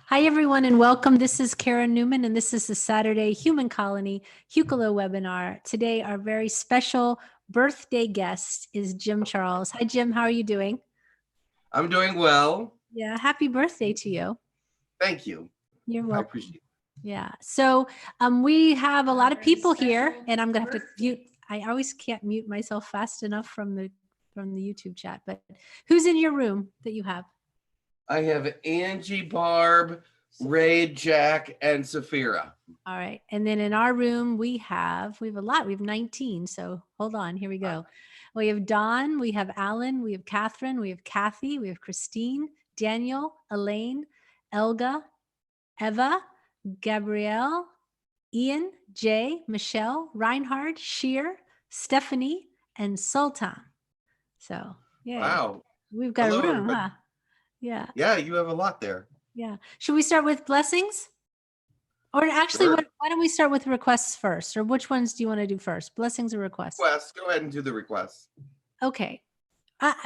Hi, everyone, and welcome. This is Karen Newman, and this is the Saturday Human Colony Hucolo webinar. Today, our very special birthday guest is Jim Charles. Hi, Jim. How are you doing? I'm doing well. Yeah, happy birthday to you. Thank you. You're welcome. I appreciate it. Yeah. So we have a lot of people here, and I'm going to have to mute. I always can't mute myself fast enough from the YouTube chat. But who's in your room that you have? I have Angie, Barb, Ray, Jack, and Saphira. All right. And then in our room, we have a lot. We have 19. So hold on. Here we go. We have Dawn, we have Alan, we have Catherine, we have Kathy, we have Christine, Daniel, Elaine, Elga, Eva, Gabrielle, Ian, Jay, Michelle, Reinhard, Sheer, Stephanie, and Sultan. So, yeah. Wow. We've got Hello, a room, everybody. huh? Yeah. Yeah, you have a lot there. Yeah. Should we start with blessings? Or actually, Sure. why don't we start with requests first? Or which ones do you want to do first? Blessings or requests? Requests. Go ahead and do the requests. Okay.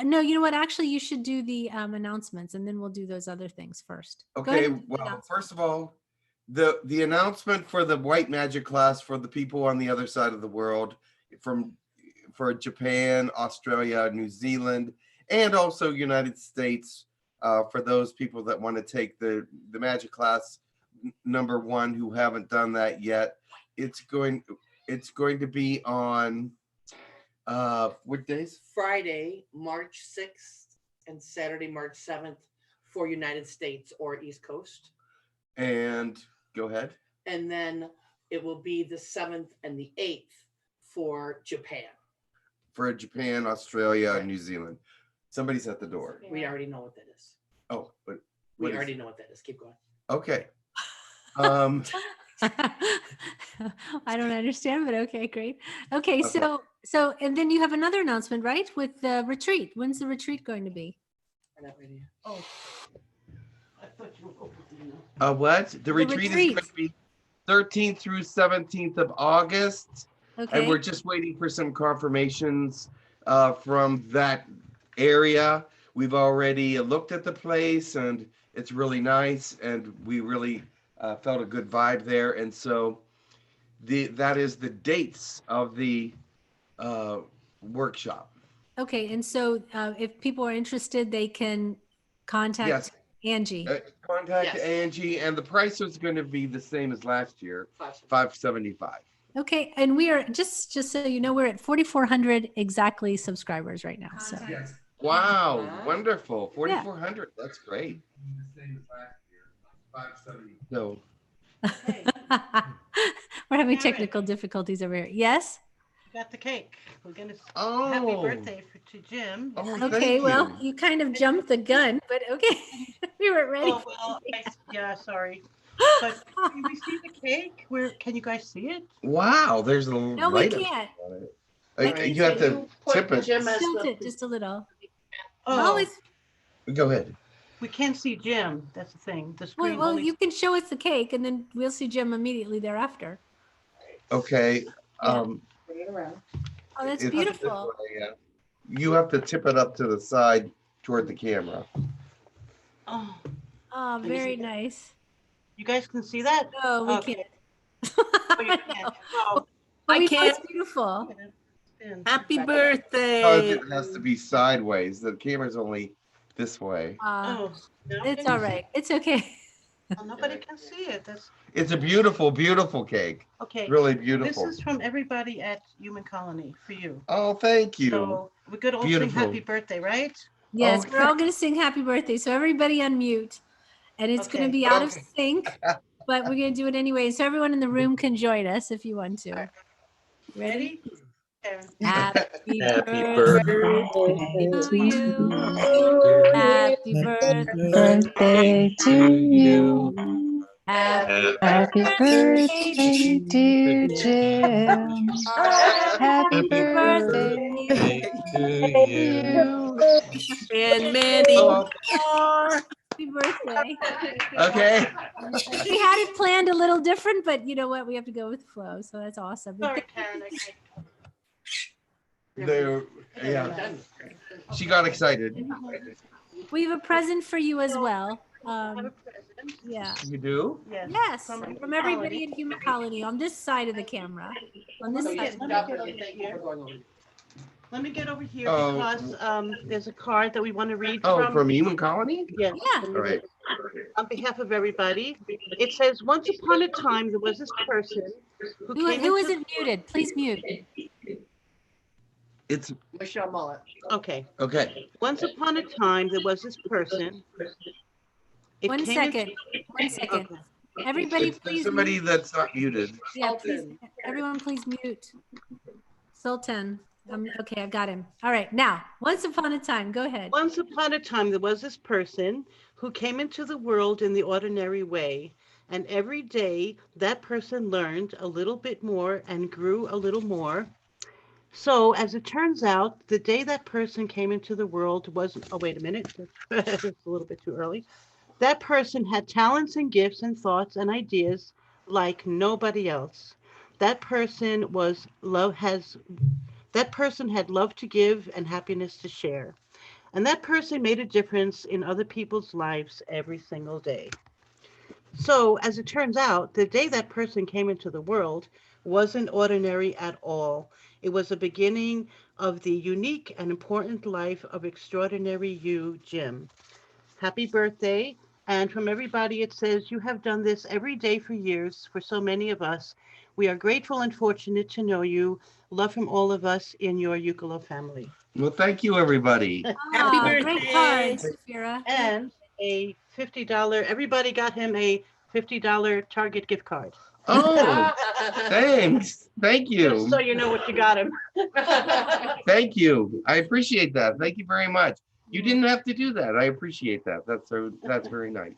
No, you know what? Actually, you should do the announcements, and then we'll do those other things first. Go ahead Okay. and do the Well, announcements. first of all, the announcement for the white magic class for the people on the other side of the world, for Japan, Australia, New Zealand, and also United States, for those people that want to take the magic class #1 who haven't done that yet. It's going to be on what days? Friday, March 6th and Saturday, March 7th for United States or East Coast. And go ahead. And then it will be the 7th and the 8th for Japan. For Japan, Australia, Right. New Zealand. Somebody's at the door. We already know what that is. Oh, but We what is already it? know what that is. Keep going. Okay. I don't understand, but okay, great. Okay, Okay. so and then you have another announcement, right? With the retreat. When's the retreat going to be? We're not ready. Oh. I thought you were opening up. What? The retreat is going to be 13th through 17th of August. Okay. And we're just waiting for some confirmations from that area. We've already looked at the place, and it's really nice, and we really felt a good vibe there. And so that is the dates of the workshop. Okay, and so if people are interested, they can contact Yes. Angie. Contact Yes. Angie, and the price is going to be the same as last year, $575. Okay, and we are just so you know, we're at 4,400 exactly subscribers right now. So Yes. Wow, Wow. wonderful. 4,400. That's great. The same as last year, 570. No. Okay. we're having technical difficulties over here. Yes. Got the cake. We're gonna Oh. happy birthday to Jim. Oh, Okay, thank well, you. you kind of jumped the gun, but okay, we weren't ready. Oh well, yeah, sorry. But can we see the cake? Where can you guys see it? Wow, there's a little No, we light up can't. on it. Alright, You have so to you put tip it. Jim as Tilt the- it just a little. Oh, it's Go ahead. we can't see Jim. That's the thing. The screen. well, only- you can show us the cake, and then we'll see Jim immediately thereafter. Okay. Bring it around. Oh, that's it's beautiful. this way, yeah. You have to tip it up to the side toward the camera. Oh, Oh, you very see that? nice. you guys can see that? Oh, we Okay. can't. Oh, you can't. Oh, But I we know it's can't. beautiful. Jim. Happy Because birthday. it has to be sideways. The camera's only this way. Oh, no, It's can all you see- right. It's okay. Oh, nobody can see it. That's It's a beautiful, beautiful cake. okay. Really This beautiful. is from everybody at Human Colony for you. Oh, thank you. So we could all sing Beautiful. happy birthday, right? Yes, Okay. we're all going to sing happy birthday. So everybody unmute. And it's going to Okay. be out of Okay. sync, but we're going to do it anyway. So everyone in the room can join us if you want to. Ready? Karen. Happy Happy birthday to you. Happy birthday to you. Happy Happy birthday, dear Jim. Happy birthday to you. And many Oh, more. Happy birthday. okay. We had it planned a little different, but you know what? We have to go with the flow. So that's awesome. And Sorry, Karen. Yeah. She got excited. we have a present for you as well. Have a present. Yeah. You do? Yes. Yes, From from everybody in Human Colony on this side of the camera. On this So side. yes, of the let me camera. get definitely. Thank you for going over. Let me get over here Oh. because there's a card that we want to read Oh, from. from Human Colony? Yes. Yeah. let me All read right. it. On behalf of everybody, it says, once upon a time, there was this person who came Who into... isn't muted? Please mute. It's Michelle Mullet. Okay. okay. Once upon a time, there was this person. It One came second. into... 1 second. Okay. Everybody, It's please. somebody mute. that's not muted. Yeah, please. Sultan. Everyone, please mute. Sultan. Okay, I've got him. All right. Now, once upon a time, go ahead. Once upon a time, there was this person who came into the world in the ordinary way. And every day, that person learned a little bit more and grew a little more. So, as it turns out, the day that person came into the world wasn't... Oh, wait a minute. It's a little bit too early. That person had talents and gifts and thoughts and ideas like nobody else. That person had love to give and happiness to share. And that person made a difference in other people's lives every single day. So, as it turns out, the day that person came into the world wasn't ordinary at all. It was the beginning of the unique and important life of extraordinary you, Jim. Happy birthday. And from everybody, it says, you have done this every day for years for so many of us. We are grateful and fortunate to know you. Love from all of us in your Hucolo family. Well, thank you, everybody. Ah, great cards, Safira. And a $50, everybody got him a $50 Target gift card. Oh, thanks. Thank Just you. so you know what you got him. Thank you. I appreciate that. Thank you very much. You didn't have to do that. I appreciate that. That's very nice.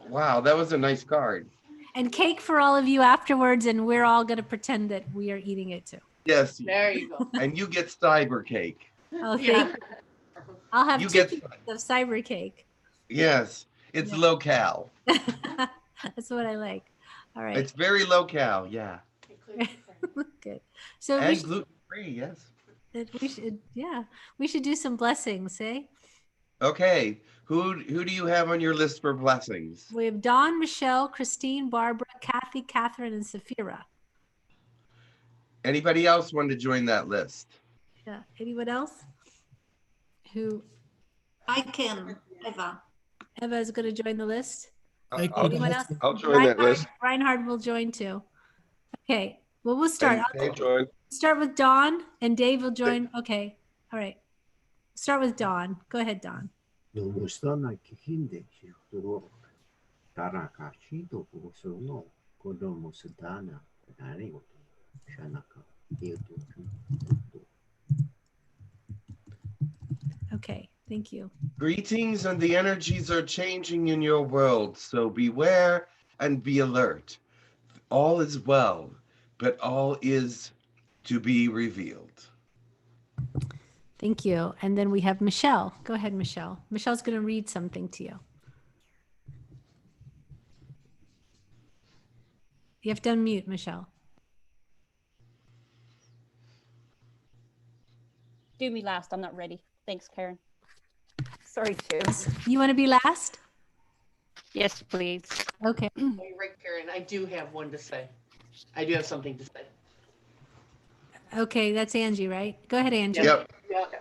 Wow, that was a nice card. And cake for all of you afterwards, and we're all going to pretend that we are eating it too. Yes. There you go. And you get cyber cake. Oh, Yeah. thank you. I'll have You 2 get- pieces of cyber cake. Yes. It's Yeah. low-cal. That's what I like. All right. It's very low-cal, yeah. Good. So And gluten-free, yes. we should do some blessings, eh? Okay. Who do you have on your list for blessings? We have Dawn, Michelle, Christine, Barbara, Kathy, Catherine, and Safira. Anybody else want to join that list? Yeah. Anyone else? Who? I can, Eva. Eva is going to join the list. I'll Anyone else? I'll join that list. Reinhard will join too. Okay. Well, we'll start. I'll join. Start with Dawn, and Dave will join. Okay. All right. Start with Dawn. Go ahead, Dawn. Okay. Thank you. Greetings, and the energies are changing in your world, so beware and be alert. All is well, but all is to be revealed. Thank you. And then we have Michelle. Go ahead, Michelle. Michelle's going to read something to you. You have to unmute, Michelle. Do me last. I'm not ready. Thanks, Karen. Sorry, James. You want to be last? Yes, please. Okay. You're right, Karen. I do have one to say. I do have something to say. Okay, that's Angie, right? Go ahead, Angie. Yep. Yeah, okay.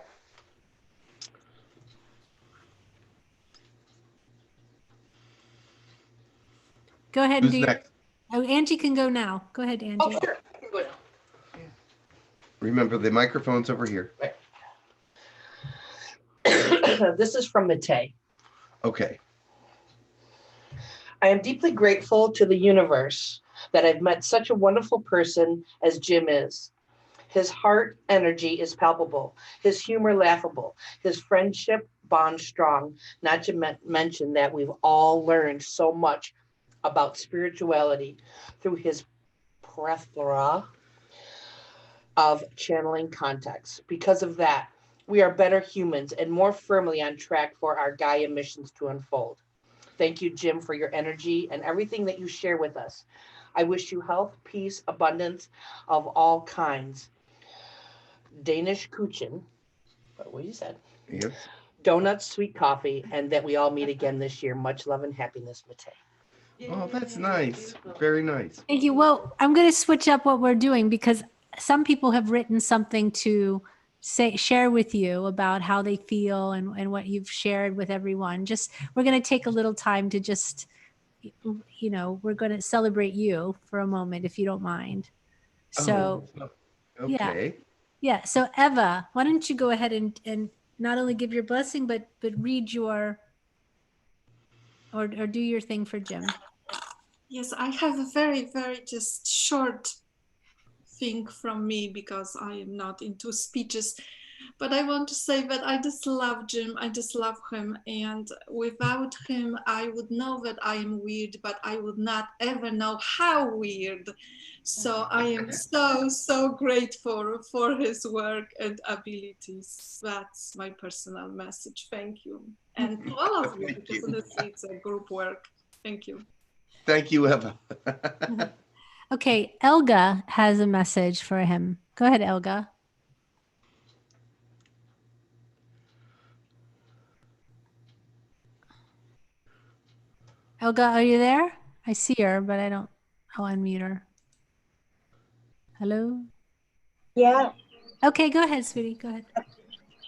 Go ahead and Who's do your, next? Oh, Angie can go now. Go ahead, Angie. Oh, sure. Good. Remember, the microphone's over here. This is from Matei. Okay. I am deeply grateful to the universe that I've met such a wonderful person as Jim is. His heart energy is palpable, his humor laughable, his friendship bond strong, not to mention that we've all learned so much about spirituality through his plethora of channeling contacts. Because of that, we are better humans and more firmly on track for our Gaia missions to unfold. Thank you, Jim, for your energy and everything that you share with us. I wish you health, peace, abundance of all kinds. Danish Kuchen, what you said. Yes. donuts, sweet coffee, and that we all meet again this year. Much love and happiness, 𝗪𝗡𝗕. Oh, that's nice. Very nice. Thank you. Well, I'm going to switch up what we're doing because some people have written something to share with you about how they feel and what you've shared with everyone. Just, we're going to take a little time to just, we're going to celebrate you for a moment, if you don't mind. So, okay. yeah. So Eva, why don't you go ahead and not only give your blessing, but read your, or do your thing for Jim. Yes, I have a very, very just short thing from me because I am not into speeches. But I want to say that I just love Jim. I just love him. And without him, I would know that I am weird, but I would not ever know how weird. So I am so, so grateful for his work and abilities. That's my personal message. Thank you. And to all of you, because honestly, it's a group work. Thank you. Thank you, Eva. Okay, Elga has a message for him. Go ahead, Elga. Elga, are you there? I see her, but I don't. I'll unmute her. Hello? Yeah, Okay, go ahead, sweetie. Go ahead.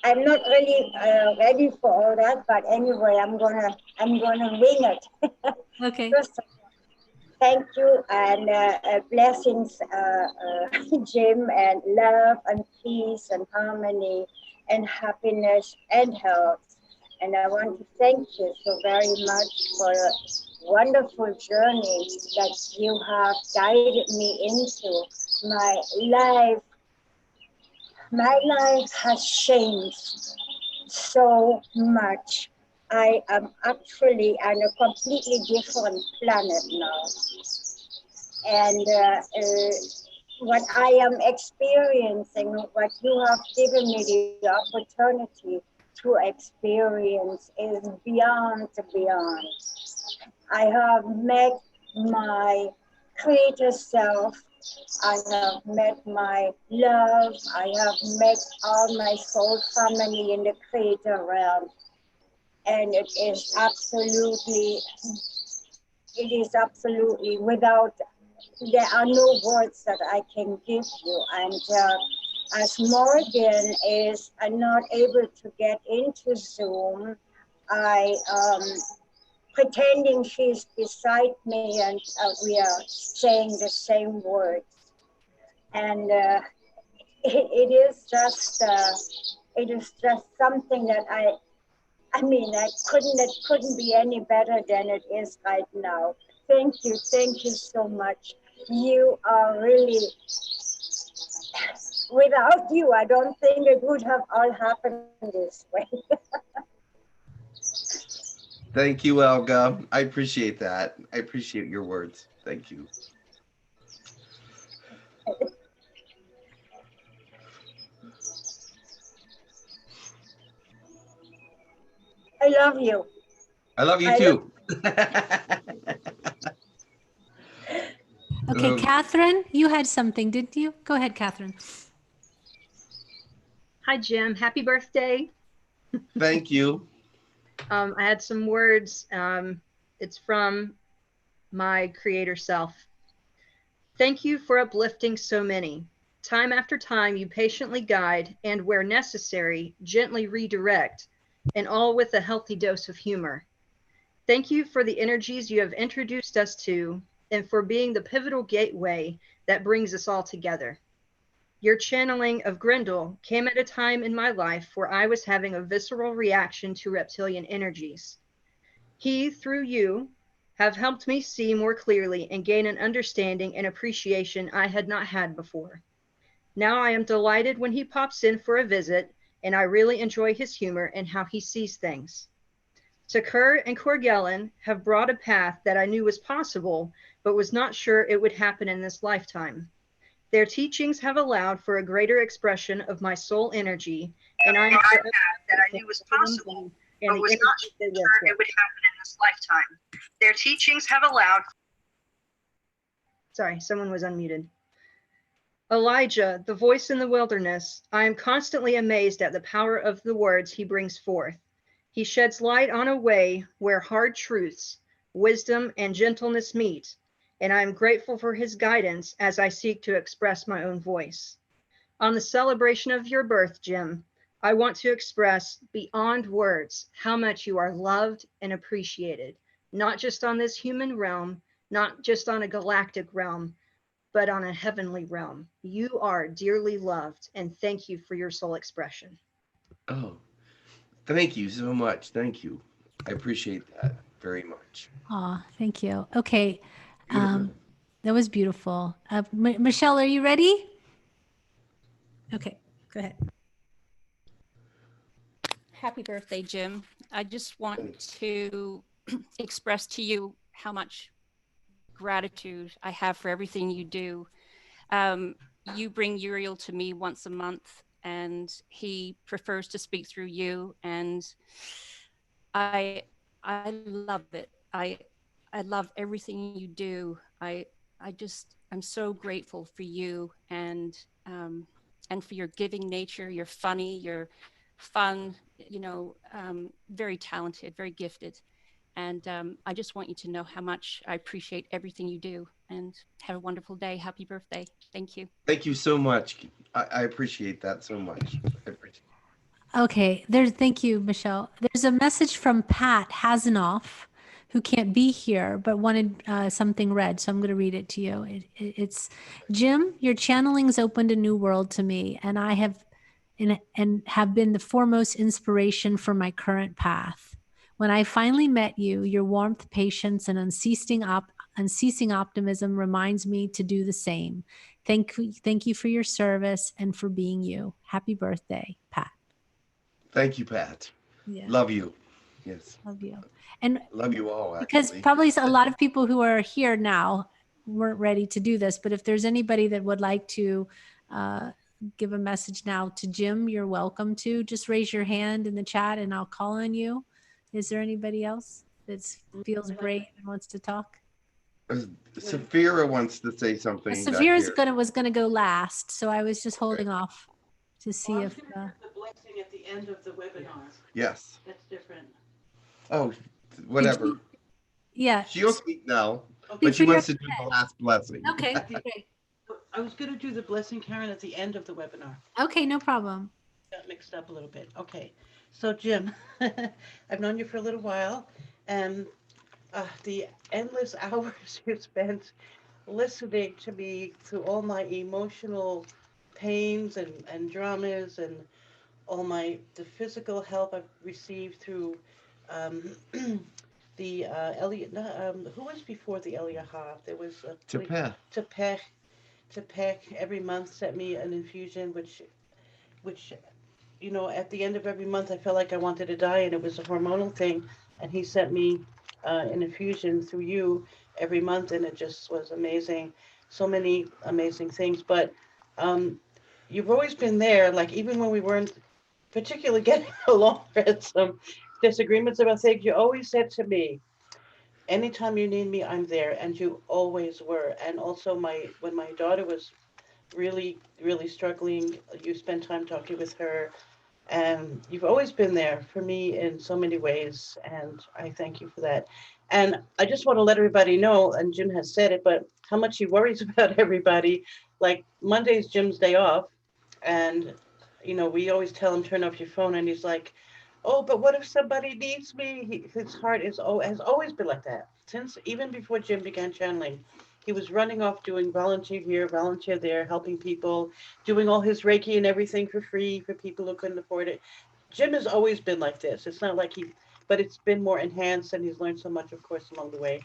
I'm not really ready for all that, but anyway, I'm gonna wing it. Okay. First, thank you and blessings, Jim, and love and peace and harmony and happiness and health. And I want to thank you so very much for a wonderful journey that you have guided me into. My life has changed so much. I am actually on a completely different planet now. And what I am experiencing, what you have given me the opportunity to experience is beyond. I have met my creator self. I have met my love. I have met all my soul family in the creator realm. And it is absolutely without, there are no words that I can give you. And as Morgan is not able to get into Zoom, I pretending she's beside me and we are saying the same words. And it is just something that it couldn't be any better than it is right now. Thank you so much. You are really, without you, I don't think it would have all happened this way. Thank you, Elga. I appreciate that. I appreciate your words. Thank you. I love you. I love you too. Okay, Catherine, you had something, didn't you? Go ahead, Catherine. Hi, Jim. Happy birthday. Thank you. I had some words. It's from my creator self. Thank you for uplifting so many. Time after time, you patiently guide and, where necessary, gently redirect, and all with a healthy dose of humor. Thank you for the energies you have introduced us to and for being the pivotal gateway that brings us all together. Your channeling of Grendel came at a time in my life where I was having a visceral reaction to reptilian energies. He, through you, have helped me see more clearly and gain an understanding and appreciation I had not had before. Now I am delighted when he pops in for a visit, and I really enjoy his humor and how he sees things. 𝗪𝗓𝗏 and 𝗪𝗏𝗓𝗓 have brought a path that I knew was possible, but was not sure it would happen in this lifetime. Their teachings have allowed for a greater expression of my soul energy, and I am that I knew was possible, but was not sure it would happen in this lifetime. Their teachings have allowed. Sorry, someone was unmuted. Elijah, the voice in the wilderness, I am constantly amazed at the power of the words he brings forth. He sheds light on a way where hard truths, wisdom, and gentleness meet, and I am grateful for his guidance as I seek to express my own voice. On the celebration of your birth, Jim, I want to express beyond words how much you are loved and appreciated, not just on this human realm, not just on a galactic realm, but on a heavenly realm. You are dearly loved, and thank you for your soul expression. Oh, thank you so much. Thank you. I appreciate that very much. Aw, thank you. Okay. Beautiful. That was beautiful. Michelle, are you ready? Okay, go ahead. Happy birthday, Jim. I just want to express to you how much gratitude I have for everything you do. You bring Uriel to me once a month, and he prefers to speak through you, and I love it. I love everything you do. I'm so grateful for you and for your giving nature. You're funny, you're fun, very talented, very gifted. And I just want you to know how much I appreciate everything you do, and have a wonderful day. Happy birthday. Thank you. Thank you so much. I appreciate that so much. I appreciate Okay, thank you, Michelle. There's a message from Pat Hasanoff, who can't be here, but wanted something read. So I'm going to read it to you. It's, Jim, your channelings opened a new world to me, and I have been the foremost inspiration for my current path. When I finally met you, your warmth, patience, and unceasing optimism reminds me to do the same. Thank you for your service and for being you. Happy birthday, Pat. Thank you, Pat. Yeah. Love you. Yes. Love you. And love you all, actually. Because probably a lot of people who are here now weren't ready to do this, but if there's anybody that would like to give a message now to Jim, you're welcome to. Just raise your hand in the chat and I'll call on you. Is there anybody else that feels brave and wants to talk? Saphira wants to say something. Saphira's was gonna go last, so I was just holding off to see if the blessing at the end of the webinar. Yes. That's different. Oh, whatever. Yeah. She'll speak now, but she wants to do the last blessing. Okay, great. I was going to do the blessing, Karen, at the end of the webinar. Okay, no problem. Got mixed up a little bit. Okay. So, Jim, I've known you for a little while, and the endless hours you spent listening to me through all my emotional pains and dramas and all the physical help I've received through the Elliot, who was before the Eliyahu? There was Tepech every month sent me an infusion, which at the end of every month I felt like I wanted to die, and it was a hormonal thing, and he sent me an infusion through you every month, and it just was amazing. So many amazing things, but you've always been there, like even when we weren't particularly getting along, had some disagreements about things, you always said to me, anytime you need me, I'm there, and you always were. And also when my daughter was really, really struggling, you spent time talking with her, and you've always been there for me in so many ways, and I thank you for that. And I just want to let everybody know, and Jim has said it, but how much he worries about everybody. Like Monday's Jim's day off, and we always tell him, turn off your phone, and he's like, oh, but what if somebody needs me? His heart has always been like that. Since even before Jim began channeling, he was running off doing volunteer here, volunteer there, helping people, doing all his Reiki and everything for free for people who couldn't afford it. Jim has always been like this. It's not like but it's been more enhanced, and he's learned so much, of course, along the way.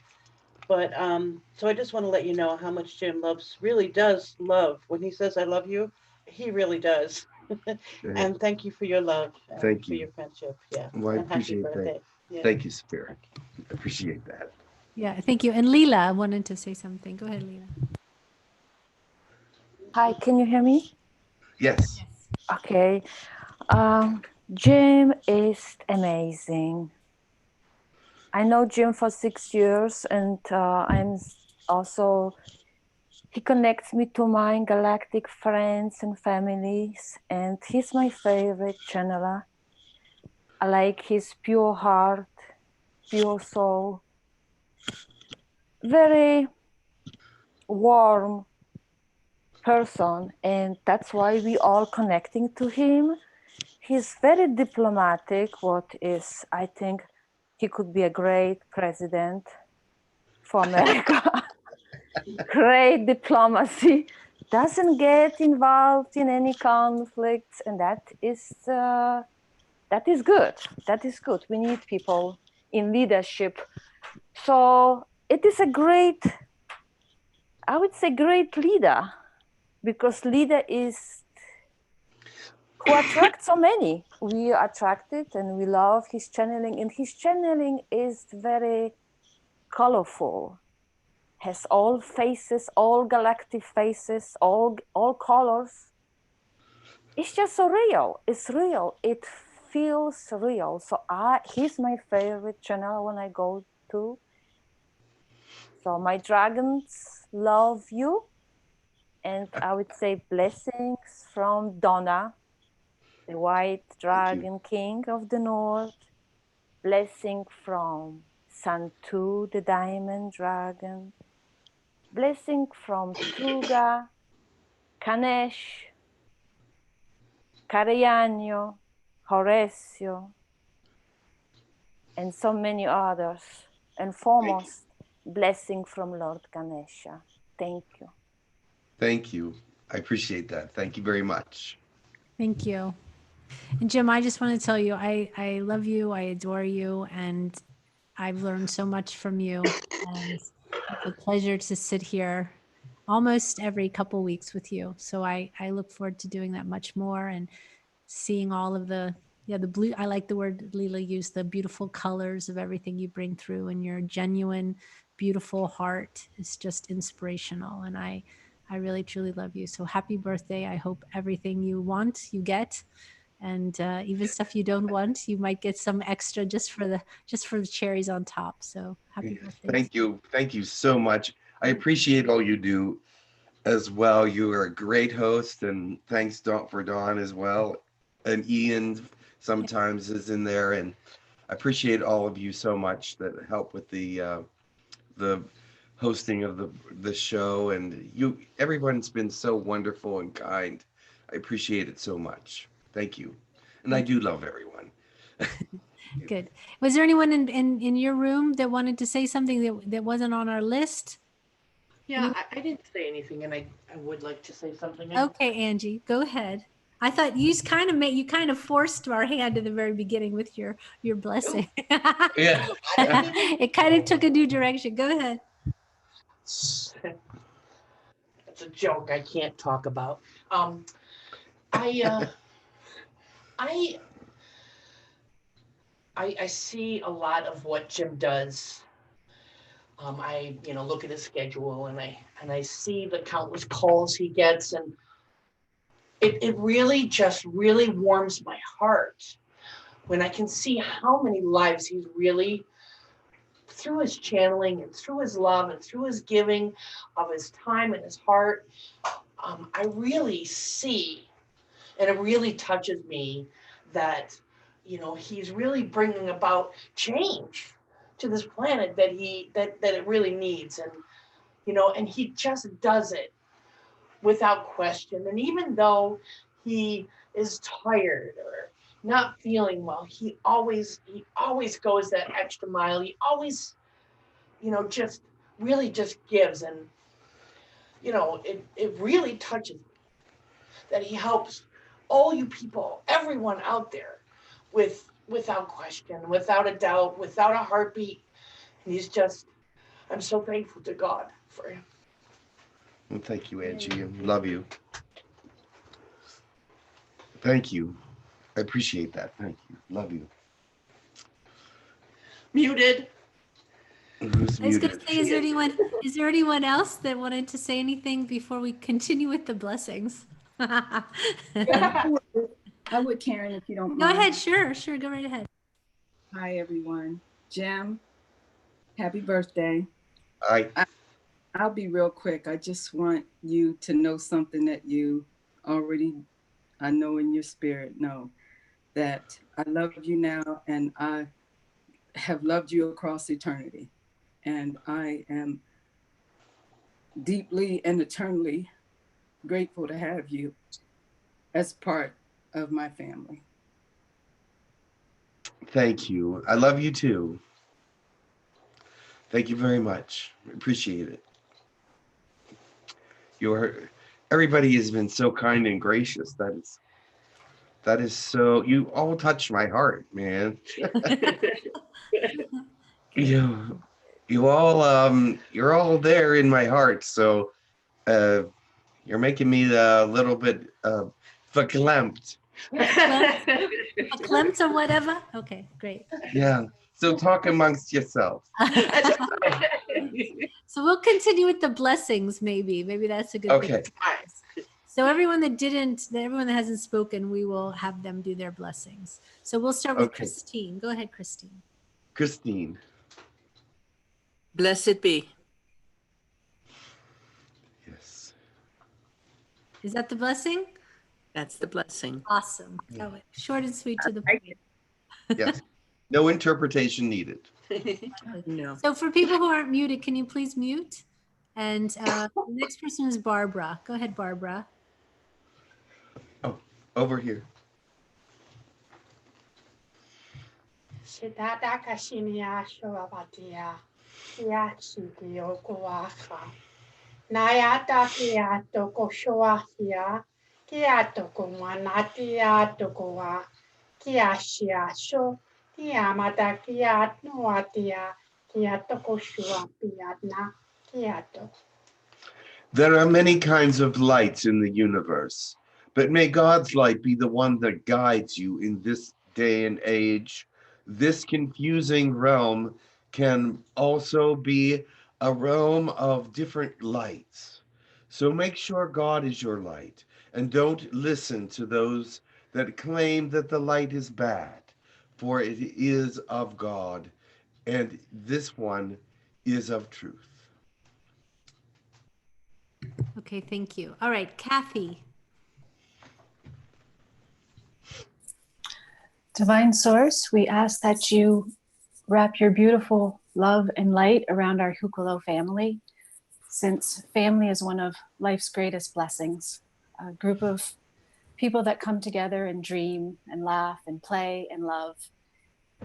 But so I just want to let you know how much Jim really does love. When he says, I love you, he really does. And thank you for your love. Thank you. For your friendship. Yeah. Well, I appreciate that. Yeah. Thank you, Spirit. I appreciate that. Yeah, thank you. And Leela wanted to say something. Go ahead, Leela. Hi, can you hear me? Yes. Okay. Jim is amazing. I know Jim for 6 years, and he connects me to my galactic friends and families, and he's my favorite channeler. I like his pure heart, pure soul, very warm person, and that's why we all connecting to him. He's very diplomatic, what is, I think he could be a great president for America. Great diplomacy, doesn't get involved in any conflicts, and that is good. That is good. We need people in leadership. So it is a great, I would say, great leader, because leader is who attracts so many. We are attracted and we love his channeling, and his channeling is very colorful. Has all faces, all galactic faces, all colors. It's just so real. It's real. It feels real. So he's my favorite channel when I go to. So my dragons love you. And I would say blessings from Donna, the white dragon king of the north. Blessing from Santu, the diamond dragon. Blessing from Truga, Kanesh, Cariano, Horacio, and so many others. And foremost, blessing from Lord Ganesha. Thank you. Thank you. I appreciate that. Thank you very much. Thank you. And Jim, I just want to tell you, I love you, I adore you, and I've learned so much from you. And it's a pleasure to sit here almost every couple weeks with you. So I look forward to doing that much more and seeing all of the blue. I like the word Lila used, the beautiful colors of everything you bring through, and your genuine, beautiful heart is just inspirational. And I really, truly love you. So happy birthday. I hope everything you want, you get. And even stuff you don't want, you might get some extra just for the cherries on top. So happy birthday. Thank you so much. I appreciate all you do as well. You are a great host, and thanks for Dawn as well. And Ian sometimes is in there, and I appreciate all of you so much that help with the hosting of the show. And everyone's been so wonderful and kind. I appreciate it so much. Thank you. And I do love everyone. Good. Was there anyone in your room that wanted to say something that wasn't on our list? Yeah, I didn't say anything, and I would like to say something. Okay, Angie, go ahead. I thought you kind of forced our hand in the very beginning with your blessing. Yeah. It kind of took a new direction. Go ahead. It's a joke I can't talk about. I see a lot of what Jim does. I look at his schedule, and I see the countless calls he gets, and it really just really warms my heart when I can see how many lives he's really, through his channeling and through his love and through his giving of his time and his heart. I really see, and it really touches me that he's really bringing about change to this planet that it really needs, and he just does it without question. And even though he is tired or not feeling well, he always goes that extra mile. He always just really just gives, and it really touches me that he helps all you people, everyone out there, without question, without a doubt, without a heartbeat. And I'm so thankful to God for him. Well, thank you, Angie. Love you. Thank you. I appreciate that. Thank you. Love you. Muted. Who's I was going muted? to say, is there anyone else that wanted to say anything before we continue with the blessings? I would, Karen, if you don't mind. Go ahead. Sure. Go right ahead. Hi, everyone. Jim, happy birthday. I'll be real quick. I just want you to know something that you already, I know in your spirit, know. that I love you now, and I have loved you across eternity. And I am deeply and eternally grateful to have you as part of my family. Thank you. I love you too. Thank you very much. Appreciate it. Everybody has been so kind and gracious. That is so, you all touched my heart, man. You're all there in my heart. So you're making me a little bit verklempt. Verklempt or whatever? Okay, great. Yeah. So talk amongst yourselves. So we'll continue with the blessings, maybe. Maybe that's a good thing. So everyone that hasn't spoken, we will have them do their blessings. So we'll start with Christine. Go ahead, Christine. Christine. Blessed be. Yes. Is that the blessing? That's the blessing. Awesome. Go ahead. Short and sweet to the point. Yes. No interpretation needed. No. So for people who aren't muted, can you please mute? And the next person is Barbara. Go ahead, Barbara. Oh, over here. There are many kinds of lights in the universe, but may God's light be the one that guides you in this day and age. This confusing realm can also be a realm of different lights. So make sure God is your light, and don't listen to those that claim that the light is bad, for it is of God, and this one is of truth. Okay, thank you. All right, Kathy. Divine Source, we ask that you wrap your beautiful love and light around our Hucolo family, since family is one of life's greatest blessings. A group of people that come together and dream and laugh and play and love,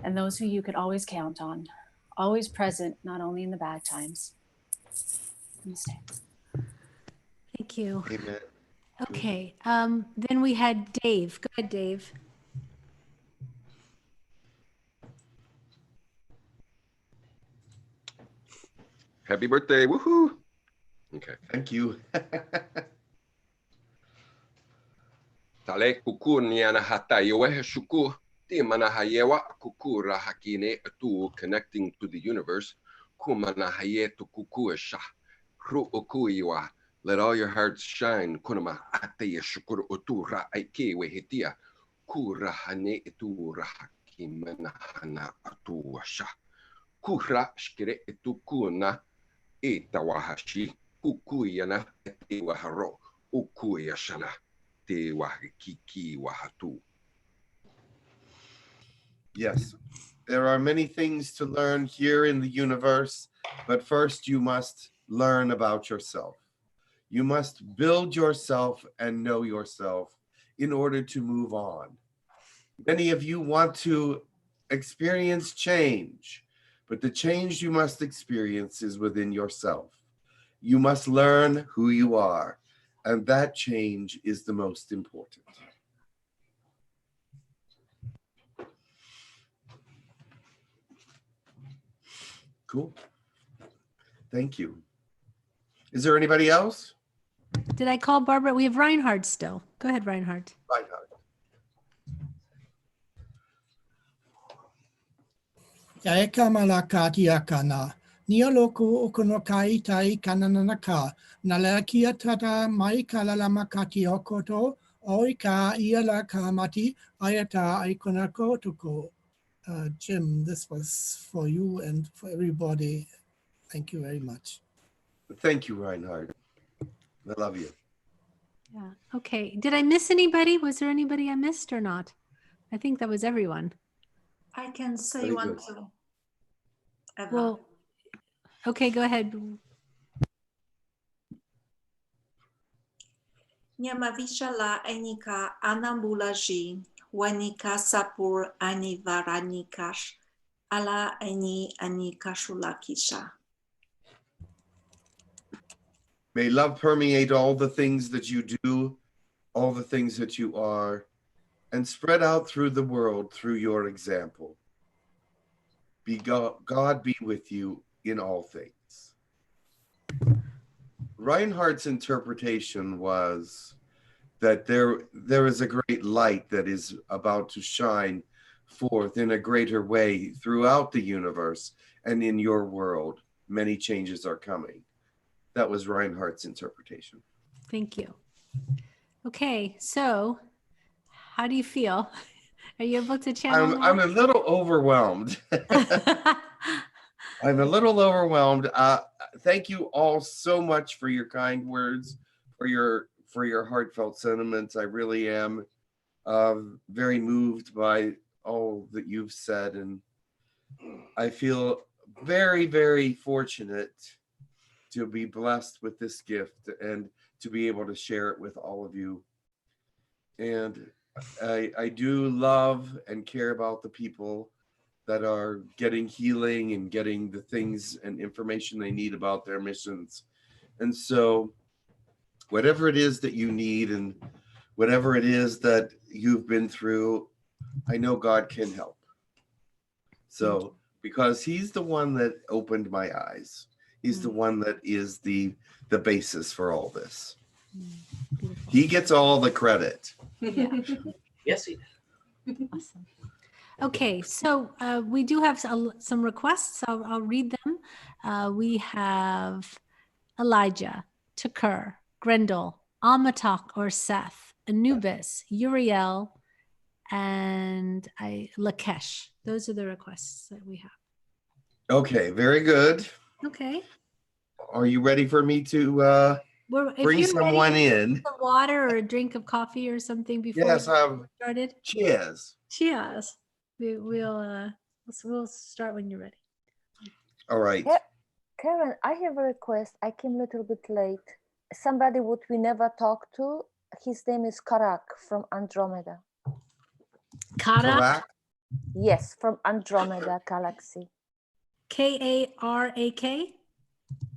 and those who you can always count on, always present, not only in the bad times. Namaste. Thank you. Amen. Okay, then we had Dave. Go ahead, Dave. Happy birthday, woohoo. Okay. Thank you. Tale kuku niana hata yoe shuku ti mana hayewa kuku rahakine tu connecting to the universe kumana haye tu kuku sha ru okuiwa. Let all your hearts shine kunama ate shukuru utu ra aike wehitia kura hane tu rahaki mana hana atu sha kura shkire tu kuna itawahashi kukuyana te waharo ukuyashana te wahikiki wahatu. Yes, there are many things to learn here in the universe, but first you must learn about yourself. You must build yourself and know yourself in order to move on. Many of you want to experience change, but the change you must experience is within yourself. You must learn who you are, and that change is the most important. Cool. Thank you. Is there anybody else? Did I call Barbara? We have Reinhard still. Go ahead, Reinhard. Reinhard. Yaeka malakati akana. Nialoku okunokai tai kananaka. Nalakia tata maikala lamakati okoto. Oika iala kamati ayata ikonako tuko. Jim, this was for you and for everybody. Thank you very much. Thank you, Reinhard. I love you. Yeah. Okay. Did I miss anybody? Was there anybody I missed or not? I think that was everyone. I can say Very one good. too. Eva. Well, okay, go ahead. Nyamavishala enika anambulaji wanika sapur anivaranikash ala eni anikashulakisha. May love permeate all the things that you do, all the things that you are, and spread out through the world through your example. God be with you in all things. Reinhardt's interpretation was that there is a great light that is about to shine forth in a greater way throughout the universe, and in your world, many changes are coming. That was Reinhardt's interpretation. Thank you. Okay, so how do you feel? Are you able to channel? I'm a little overwhelmed. I'm a little overwhelmed. Thank you all so much for your kind words, for your heartfelt sentiments. I really am very moved by all that you've said, and I feel very, very fortunate to be blessed with this gift and to be able to share it with all of you. And I do love and care about the people that are getting healing and getting the things and information they need about their missions. And so whatever it is that you need and whatever it is that you've been through, I know God can help. So because he's the one that opened my eyes. He's the one that is the basis for all this. He gets all the credit. Yeah. Yes, he did. Awesome. Okay, so we do have some requests. I'll read them. We have Elijah, Tukur, Grendel, Amatok or Seth, Anubis, Uriel, and Lakesh. Those are the requests that we have. Okay, very good. Okay. Are you ready for me to bring someone in? Some water or a drink of coffee or something before yes, we started? Cheers. Cheers. We'll start when you're ready. All right. Karen, I have a request. I came a little bit late. Somebody what we never talked to, his name is Karak from Andromeda. Karak? Yes, from Andromeda Galaxy. K-A-R-A-K?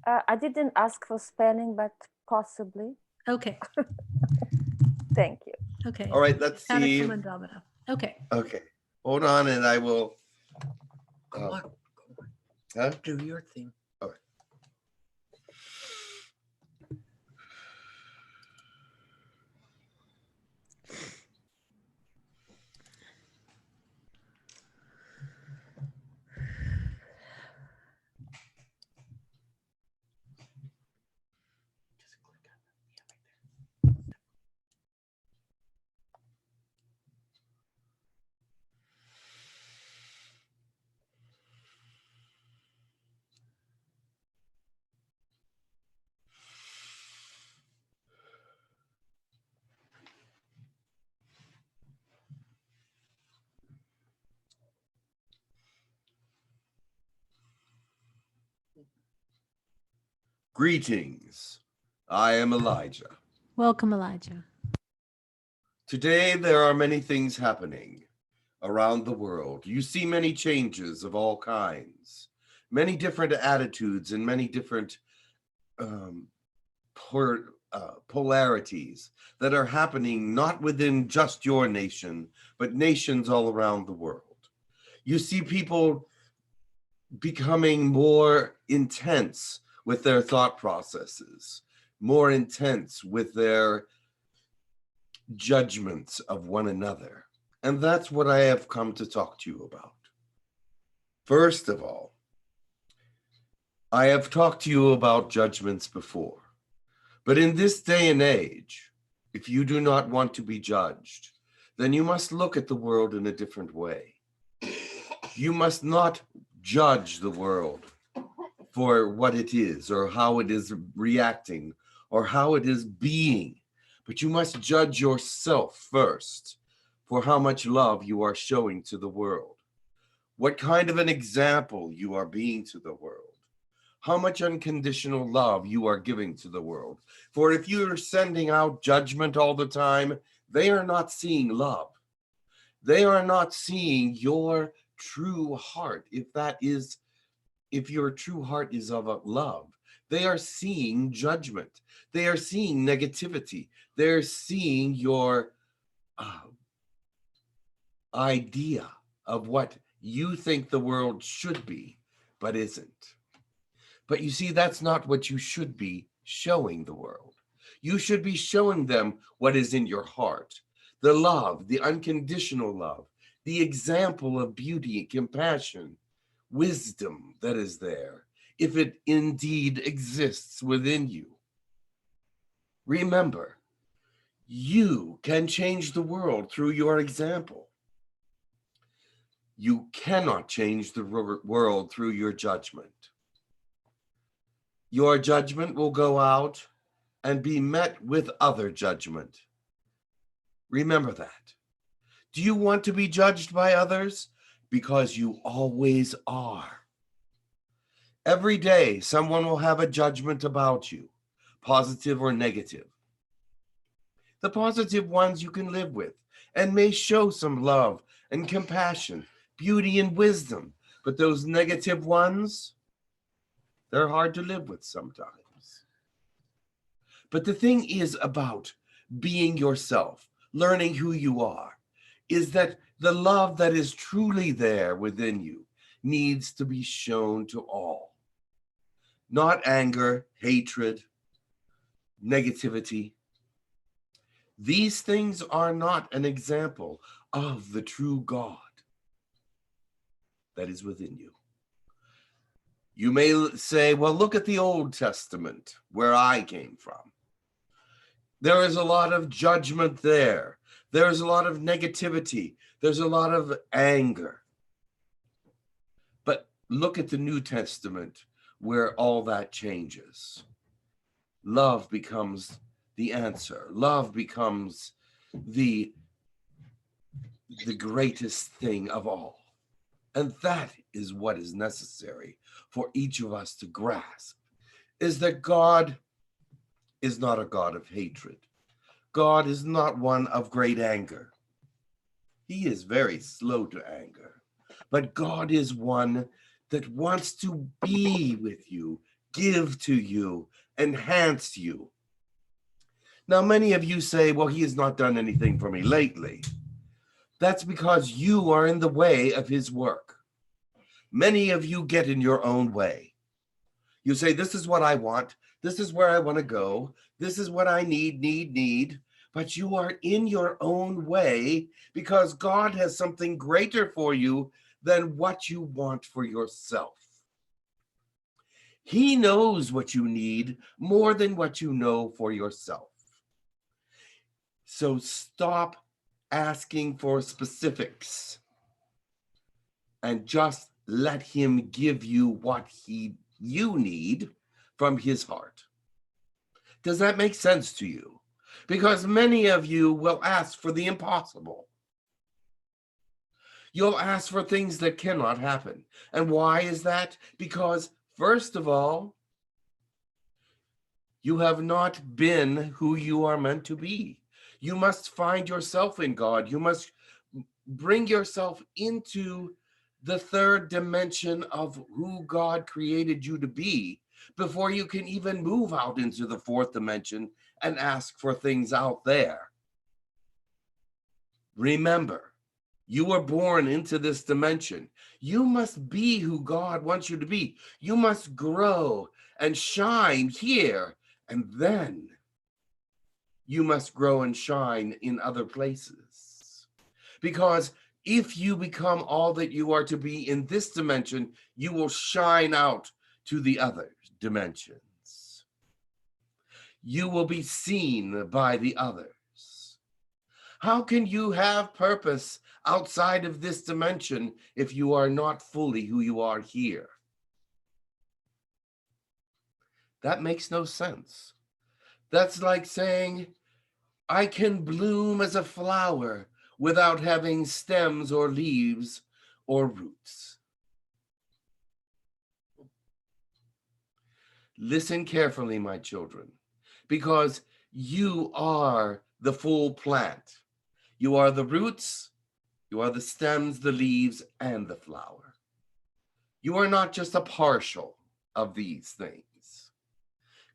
I didn't ask for spelling, but possibly. Okay. Thank you. Okay. All right, let's see. From Andromeda. Okay. Okay. Hold on, and I will. Go on. Huh? Do your thing. All right. Greetings. I am Elijah. Welcome, Elijah. Today, there are many things happening around the world. You see many changes of all kinds, many different attitudes and many different polarities that are happening not within just your nation, but nations all around the world. You see people becoming more intense with their thought processes, more intense with their judgments of one another. And that's what I have come to talk to you about. First of all, I have talked to you about judgments before, but in this day and age, if you do not want to be judged, then you must look at the world in a different way. You must not judge the world for what it is or how it is reacting or how it is being, but you must judge yourself first for how much love you are showing to the world, what kind of an example you are being to the world, how much unconditional love you are giving to the world. For if you are sending out judgment all the time, they are not seeing love. They are not seeing your true heart. If your true heart is of love, they are seeing judgment. They are seeing negativity. They're seeing your idea of what you think the world should be, but isn't. But you see, that's not what you should be showing the world. You should be showing them what is in your heart, the love, the unconditional love, the example of beauty, compassion, wisdom that is there, if it indeed exists within you. Remember, you can change the world through your example. You cannot change the world through your judgment. Your judgment will go out and be met with other judgment. Remember that. Do you want to be judged by others? Because you always are. Every day, someone will have a judgment about you, positive or negative. The positive ones you can live with and may show some love and compassion, beauty and wisdom. But those negative ones, they're hard to live with sometimes. But the thing is about being yourself, learning who you are, is that the love that is truly there within you needs to be shown to all. Not anger, hatred, negativity. These things are not an example of the true God that is within you. You may say, well, look at the Old Testament where I came from. There is a lot of judgment there. There's a lot of negativity. There's a lot of anger. But look at the New Testament where all that changes. Love becomes the answer. Love becomes the greatest thing of all. And that is what is necessary for each of us to grasp, is that God is not a God of hatred. God is not one of great anger. He is very slow to anger. But God is one that wants to be with you, give to you, enhance you. Now, many of you say, well, he has not done anything for me lately. That's because you are in the way of his work. Many of you get in your own way. You say, this is what I want. This is where I want to go. This is what I need. But you are in your own way because God has something greater for you than what you want for yourself. He knows what you need more than what you know for yourself. So stop asking for specifics and just let him give you what you need from his heart. Does that make sense to you? Because many of you will ask for the impossible. You'll ask for things that cannot happen. And why is that? Because, first of all, you have not been who you are meant to be. You must find yourself in God. You must bring yourself into the third dimension of who God created you to be before you can even move out into the fourth dimension and ask for things out there. Remember, you were born into this dimension. You must be who God wants you to be. You must grow and shine here, and then you must grow and shine in other places. Because if you become all that you are to be in this dimension, you will shine out to the other dimensions. You will be seen by the others. How can you have purpose outside of this dimension if you are not fully who you are here? That makes no sense. That's like saying, I can bloom as a flower without having stems or leaves or roots. Listen carefully, my children, because you are the full plant. You are the roots, you are the stems, the leaves, and the flower. You are not just a partial of these things,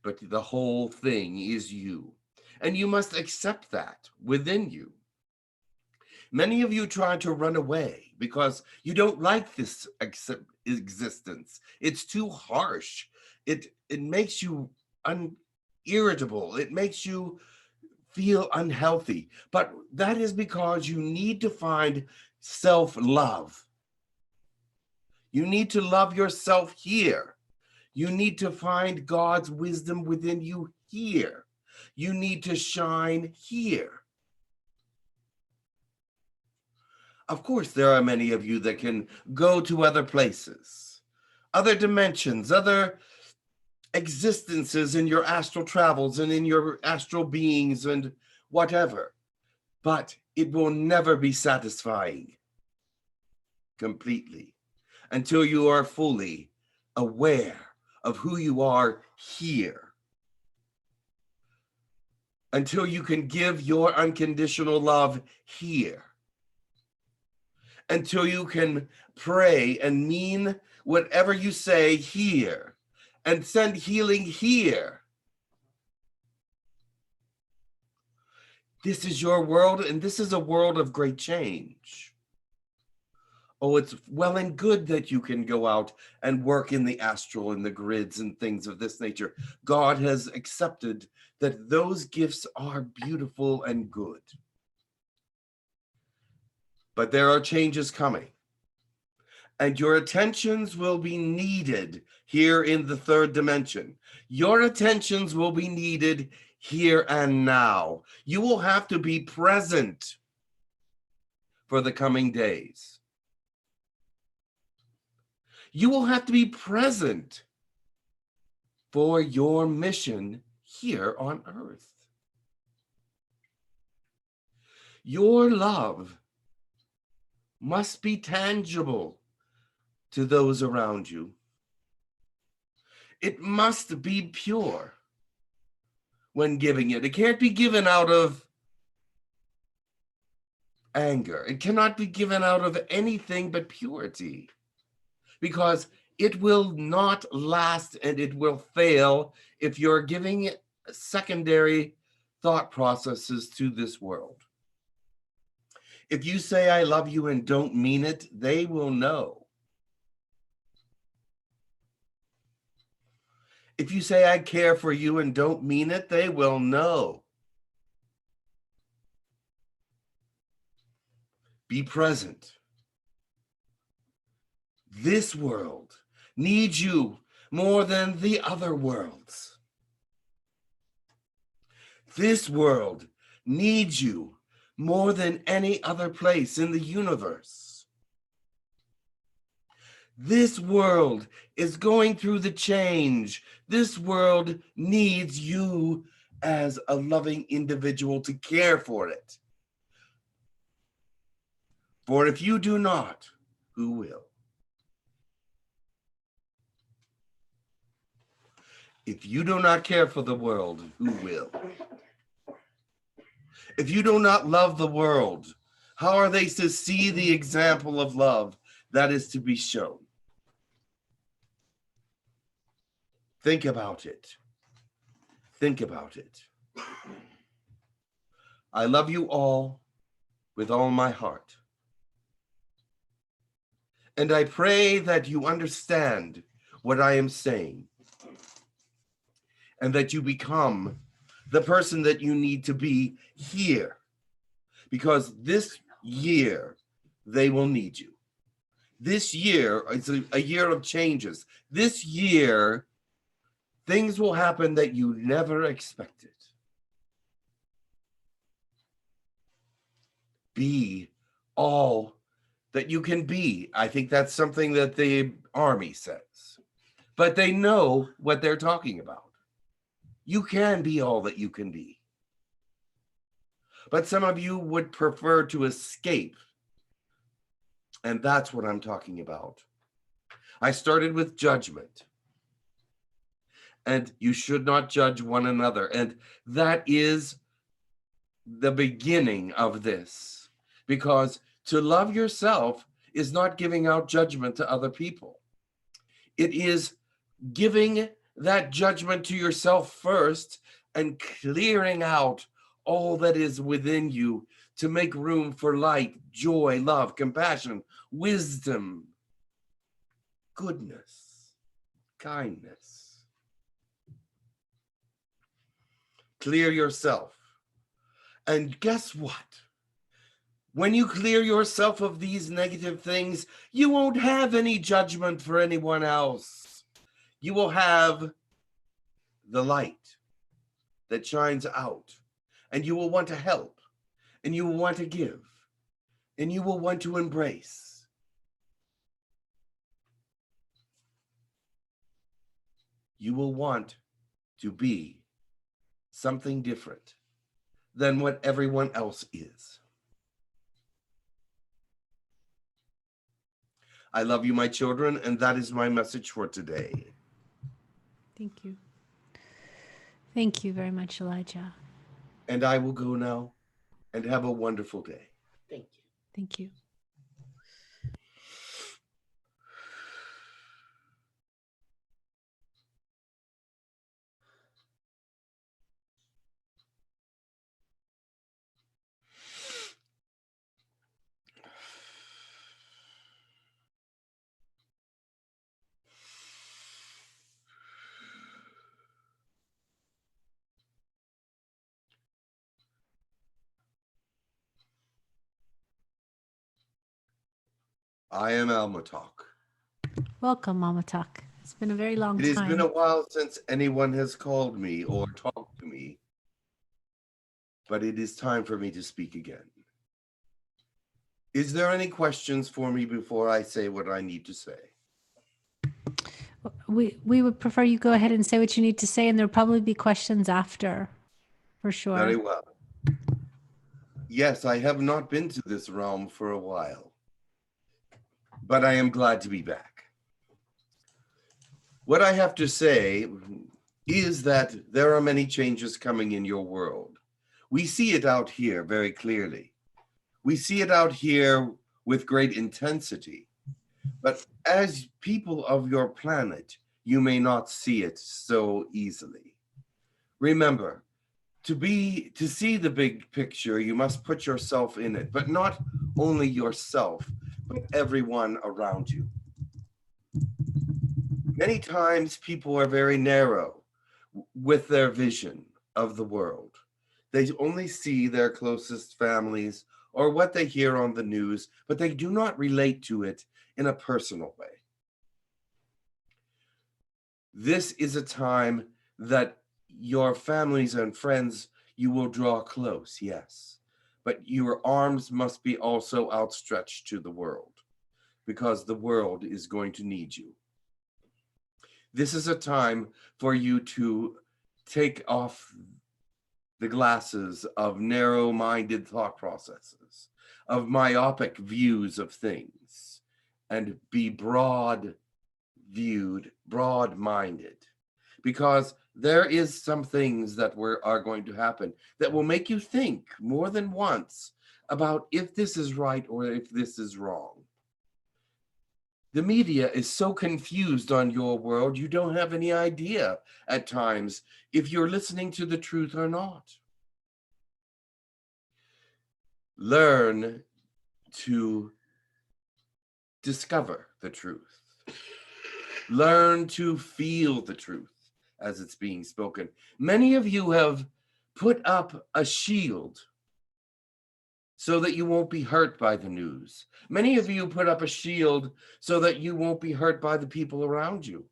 but the whole thing is you. And you must accept that within you. Many of you try to run away because you don't like this existence. It's too harsh. It makes you irritable. It makes you feel unhealthy. But that is because you need to find self-love. You need to love yourself here. You need to find God's wisdom within you here. You need to shine here. Of course, there are many of you that can go to other places, other dimensions, other existences in your astral travels and in your astral beings and whatever, but it will never be satisfying completely until you are fully aware of who you are here, until you can give your unconditional love here, until you can pray and mean whatever you say here and send healing here. This is your world, and this is a world of great change. Oh, it's well and good that you can go out and work in the astral and the grids and things of this nature. God has accepted that those gifts are beautiful and good. But there are changes coming, and your attentions will be needed here in the third dimension. Your attentions will be needed here and now. You will have to be present for the coming days. You will have to be present for your mission here on Earth. Your love must be tangible to those around you. It must be pure when giving it. It can't be given out of anger. It cannot be given out of anything but purity, because it will not last and it will fail if you're giving secondary thought processes to this world. If you say, I love you and don't mean it, they will know. If you say, I care for you and don't mean it, they will know. Be present. This world needs you more than the other worlds. This world needs you more than any other place in the universe. This world is going through the change. This world needs you as a loving individual to care for it. For if you do not, who will? If you do not care for the world, who will? If you do not love the world, how are they to see the example of love that is to be shown? Think about it. Think about it. I love you all with all my heart. And I pray that you understand what I am saying, and that you become the person that you need to be here, because this year they will need you. This year is a year of changes. This year, things will happen that you never expected. Be all that you can be. I think that's something that the Army says, but they know what they're talking about. You can be all that you can be. but some of you would prefer to escape. And that's what I'm talking about. I started with judgment. And you should not judge one another. And that is the beginning of this. Because to love yourself is not giving out judgment to other people. It is giving that judgment to yourself first and clearing out all that is within you to make room for light, joy, love, compassion, wisdom, goodness, kindness. Clear yourself. And guess what? When you clear yourself of these negative things, you won't have any judgment for anyone else. You will have the light that shines out, and you will want to help, and you will want to give, and you will want to embrace. You will want to be something different than what everyone else is. I love you, my children, and that is my message for today. Thank you. Thank you very much, Elijah. And I will go now and have a wonderful day. Thank you. Thank you. I am 𝗪𝗪𝗡𝗧. Welcome, Mama Talk. It's been a very long It time. has been a while since anyone has called me or talked to me, but it is time for me to speak again. Is there any questions for me before I say what I need to say? We would prefer you go ahead and say what you need to say, and there'll probably be questions after, for sure. Very well. Yes, I have not been to this realm for a while, but I am glad to be back. What I have to say is that there are many changes coming in your world. We see it out here very clearly. We see it out here with great intensity. But as people of your planet, you may not see it so easily. Remember, to see the big picture, you must put yourself in it, but not only yourself, but everyone around you. Many times people are very narrow with their vision of the world. They only see their closest families or what they hear on the news, but they do not relate to it in a personal way. This is a time that your families and friends, you will draw close, yes, but your arms must be also outstretched to the world, because the world is going to need you. This is a time for you to take off the glasses of narrow-minded thought processes, of myopic views of things, and be broad-viewed, broad-minded, because there is some things that are going to happen that will make you think more than once about if this is right or if this is wrong. The media is so confused on your world, you don't have any idea at times if you're listening to the truth or not. Learn to discover the truth. Learn to feel the truth as it's being spoken. Many of you have put up a shield so that you won't be hurt by the news. Many of you put up a shield so that you won't be hurt by the people around you.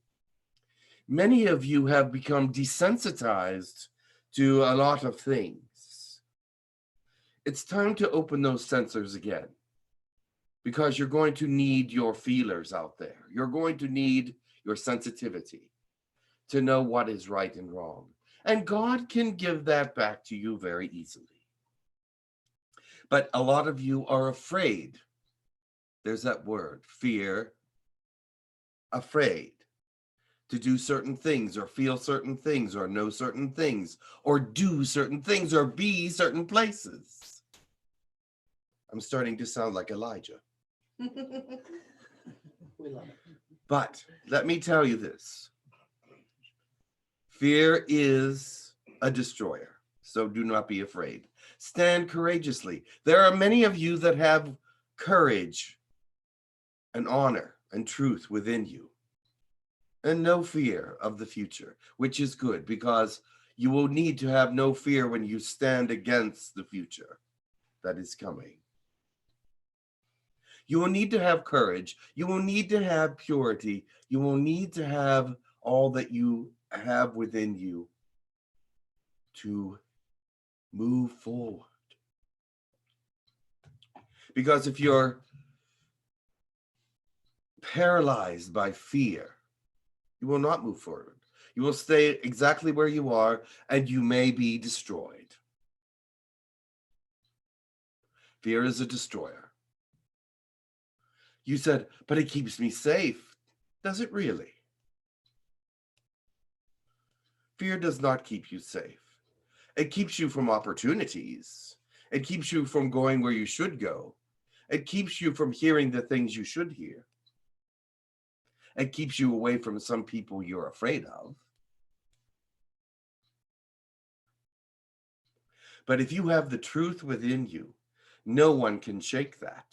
Many of you have become desensitized to a lot of things. It's time to open those sensors again, because you're going to need your feelers out there. You're going to need your sensitivity to know what is right and wrong. And God can give that back to you very easily. But a lot of you are afraid. There's that word, fear, afraid to do certain things or feel certain things or know certain things or do certain things or be certain places. I'm starting to sound like Elijah. We love it. But let me tell you this. Fear is a destroyer, so do not be afraid. Stand courageously. There are many of you that have courage and honor and truth within you, and no fear of the future, which is good, because you will need to have no fear when you stand against the future that is coming. You will need to have courage. You will need to have purity. You will need to have all that you have within you to move forward. Because if you're paralyzed by fear, you will not move forward. You will stay exactly where you are, and you may be destroyed. Fear is a destroyer. You said, but it keeps me safe. Does it really? Fear does not keep you safe. It keeps you from opportunities. It keeps you from going where you should go. It keeps you from hearing the things you should hear. It keeps you away from some people you're afraid of. But if you have the truth within you, no one can shake that.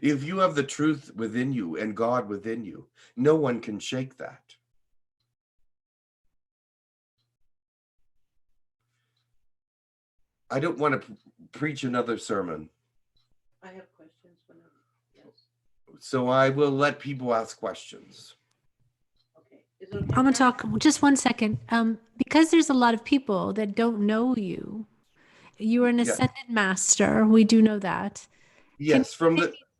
If you have the truth within you and God within you, no one can shake that. I don't want to preach another sermon. I have questions. Yes. So I will let people ask questions. Okay. Is it okay? I'm going to talk just one second. Because there's a lot of people that don't know you. You are an ascended master. We do know that. Yes,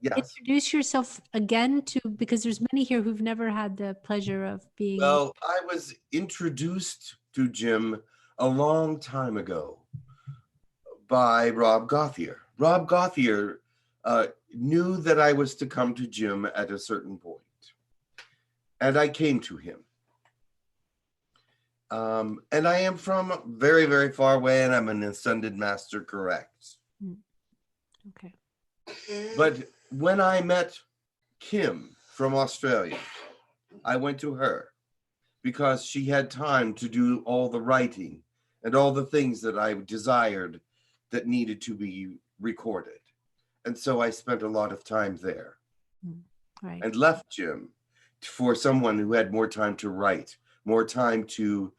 Introduce yourself again because there's many here who've never had the pleasure of being. Well, I was introduced to Jim a long time ago by Rob Gauthier. Rob Gauthier knew that I was to come to Jim at a certain point, and I came to him. And I am from very, very far away, and I'm an ascended master, correct? Okay. But when I met Kim from Australia, I went to her because she had time to do all the writing and all the things that I desired that needed to be recorded. And so I spent a lot of time there. Right. And left Jim for someone who had more time to write, more time to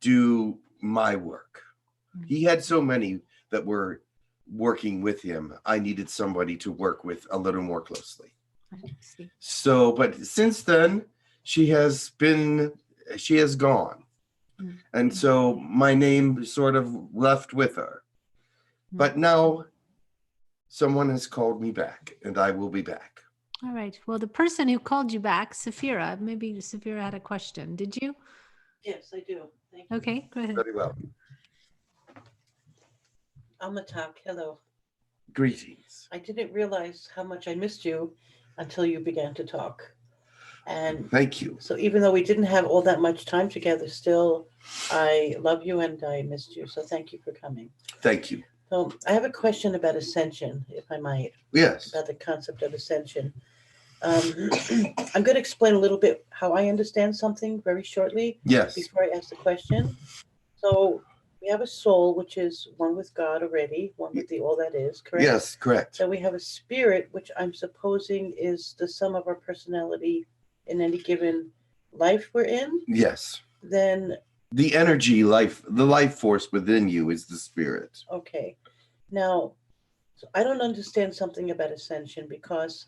do my work. He had so many that were working with him. I needed somebody to work with a little more closely. So, but since then, she has gone. And so my name sort of left with her. But now someone has called me back, and I will be back. All right. Well, the person who called you back, Saphira, maybe Saphira had a question. Did you? Yes, I do. Thank you. Okay, go ahead. Very well. 𝗪𝗡𝗕𝗓, hello. Greetings. I didn't realize how much I missed you until you began to talk. And thank you. So even though we didn't have all that much time together, still, I love you and I missed you. So thank you for coming. Thank you. So I have a question about ascension, if I might. Yes. About the concept of ascension. I'm going to explain a little bit how I understand something very shortly. Yes. Before I ask the question. So we have a soul, which is one with God already, one with the all that is, correct? Yes, correct. So we have a spirit, which I'm supposing is the sum of our personality in any given life we're in. Yes. Then the energy life, the life force within you is the spirit. Okay. Now, so I don't understand something about ascension, because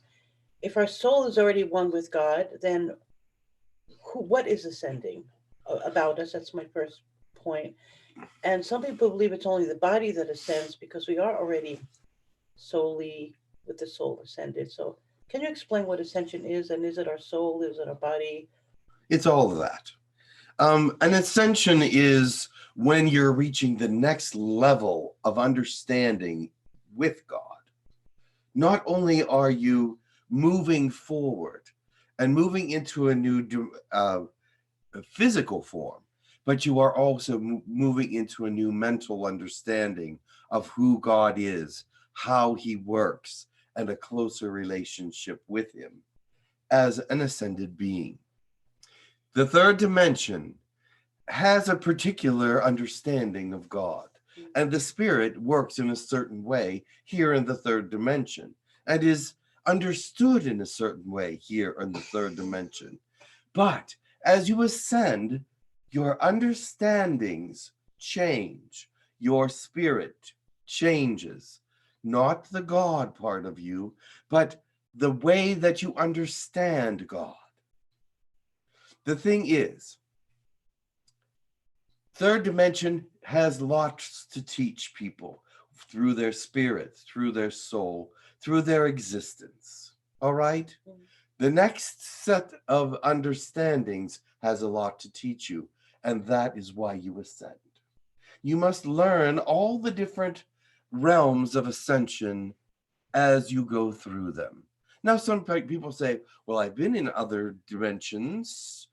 if our soul is already one with God, then what is ascending about us? That's my first point. And some people believe it's only the body that ascends because we are already solely with the soul ascended. So can you explain what ascension is? And is it our soul? Is it our body? It's all of that. An ascension is when you're reaching the next level of understanding with God. Not only are you moving forward and moving into a new physical form, but you are also moving into a new mental understanding of who God is, how he works, and a closer relationship with him as an ascended being. The third dimension has a particular understanding of God, and the spirit works in a certain way here in the third dimension, and is understood in a certain way here in the third dimension. But as you ascend, your understandings change, your spirit changes, not the God part of you, but the way that you understand God. The thing is, third dimension has lots to teach people through their spirit, through their soul, through their existence. All right? The next set of understandings has a lot to teach you, and that is why you ascend. You must learn all the different realms of ascension as you go through them. Now, some people say, well, I've been in other dimensions,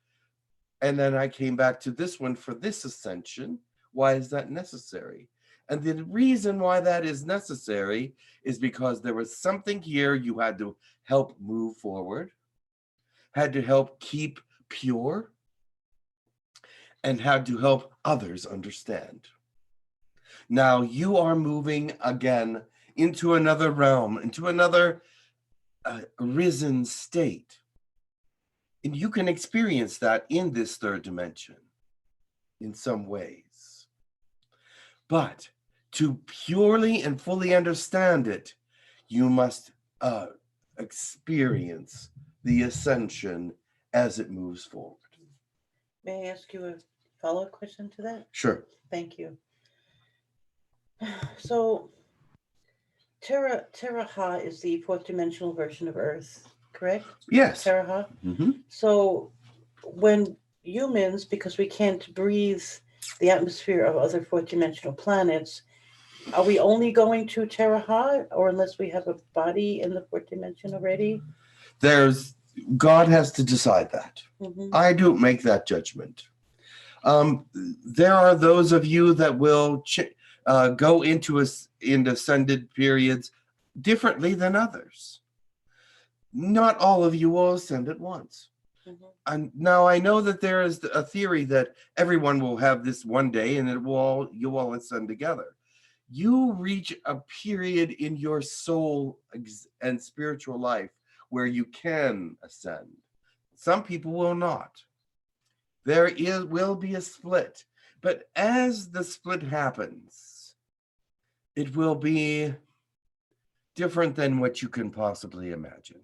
and then I came back to this one for this ascension. Why is that necessary? And the reason why that is necessary is because there was something here you had to help move forward, had to help keep pure, and had to help others understand. Now you are moving again into another realm, into another risen state. And you can experience that in this third dimension in some ways. But to purely and fully understand it, you must experience the ascension as it moves forward. May I ask you a follow-up question to that? Sure. Thank you. So, Teraha is the fourth dimensional version of Earth, correct? Yes. Teraha. Mm-hmm. So, when humans, because we can't breathe the atmosphere of other fourth dimensional planets, are we only going to Teraha, or unless we have a body in the fourth dimension already? God has to decide that. Mm-hmm. I don't make that judgment. There are those of you that will go into ascended periods differently than others. Not all of you will ascend at once. Mm-hmm. And now I know that there is a theory that everyone will have this one day and you all ascend together. You reach a period in your soul and spiritual life where you can ascend. Some people will not. There will be a split, but as the split happens, it will be different than what you can possibly imagine.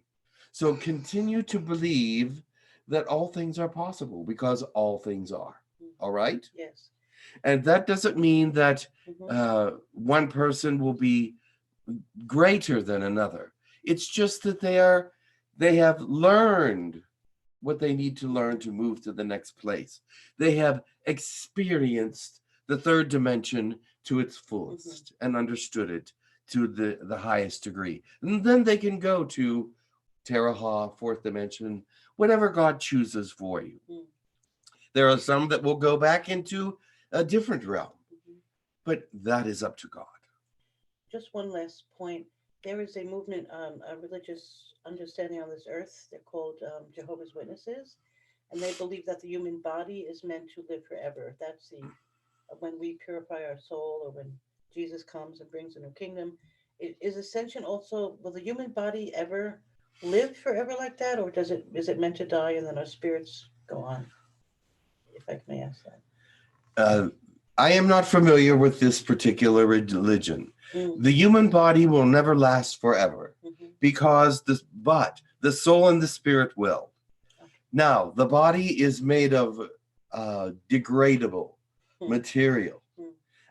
So continue to believe that all things are possible, because all things are. All right? Yes. And that doesn't mean that one person will be greater than another. It's just that they have learned what they need to learn to move to the next place. They have experienced the third dimension to its fullest and understood it to the highest degree. And then they can go to Teraha, fourth dimension, whatever God chooses for you. There are some that will go back into a different realm, but that is up to God. Just one last point. There is a movement, a religious understanding on this earth. They're called Jehovah's Witnesses, and they believe that the human body is meant to live forever. That's when we purify our soul, or when Jesus comes and brings a new kingdom. Is ascension also, will the human body ever live forever like that, or is it meant to die and then our spirits go on? If I may ask that. I am not familiar with this particular religion. The human body will never last forever, because the soul and the spirit will. Now, the body is made of degradable material.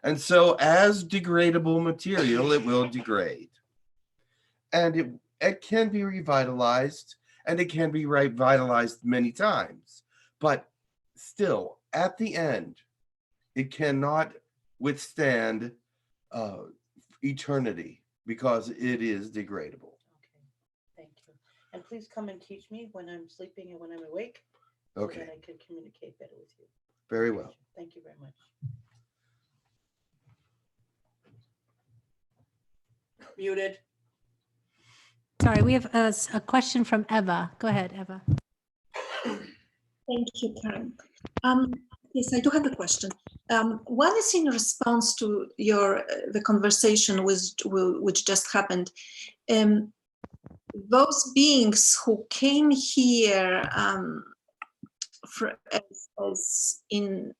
And so as degradable material, it will degrade. And it can be revitalized, and it can be revitalized many times. But still, at the end, It cannot withstand eternity because it is degradable. Okay, thank you. And please come and teach me when I'm sleeping and when I'm awake, Okay. so that I can communicate better with you. Very well. Thank you very much. Muted. Sorry, we have a question from Eva. Go ahead, Eva. Thank you, Karen. Yes, I do have a question. One is in response to the conversation which just happened. Those beings who came here as in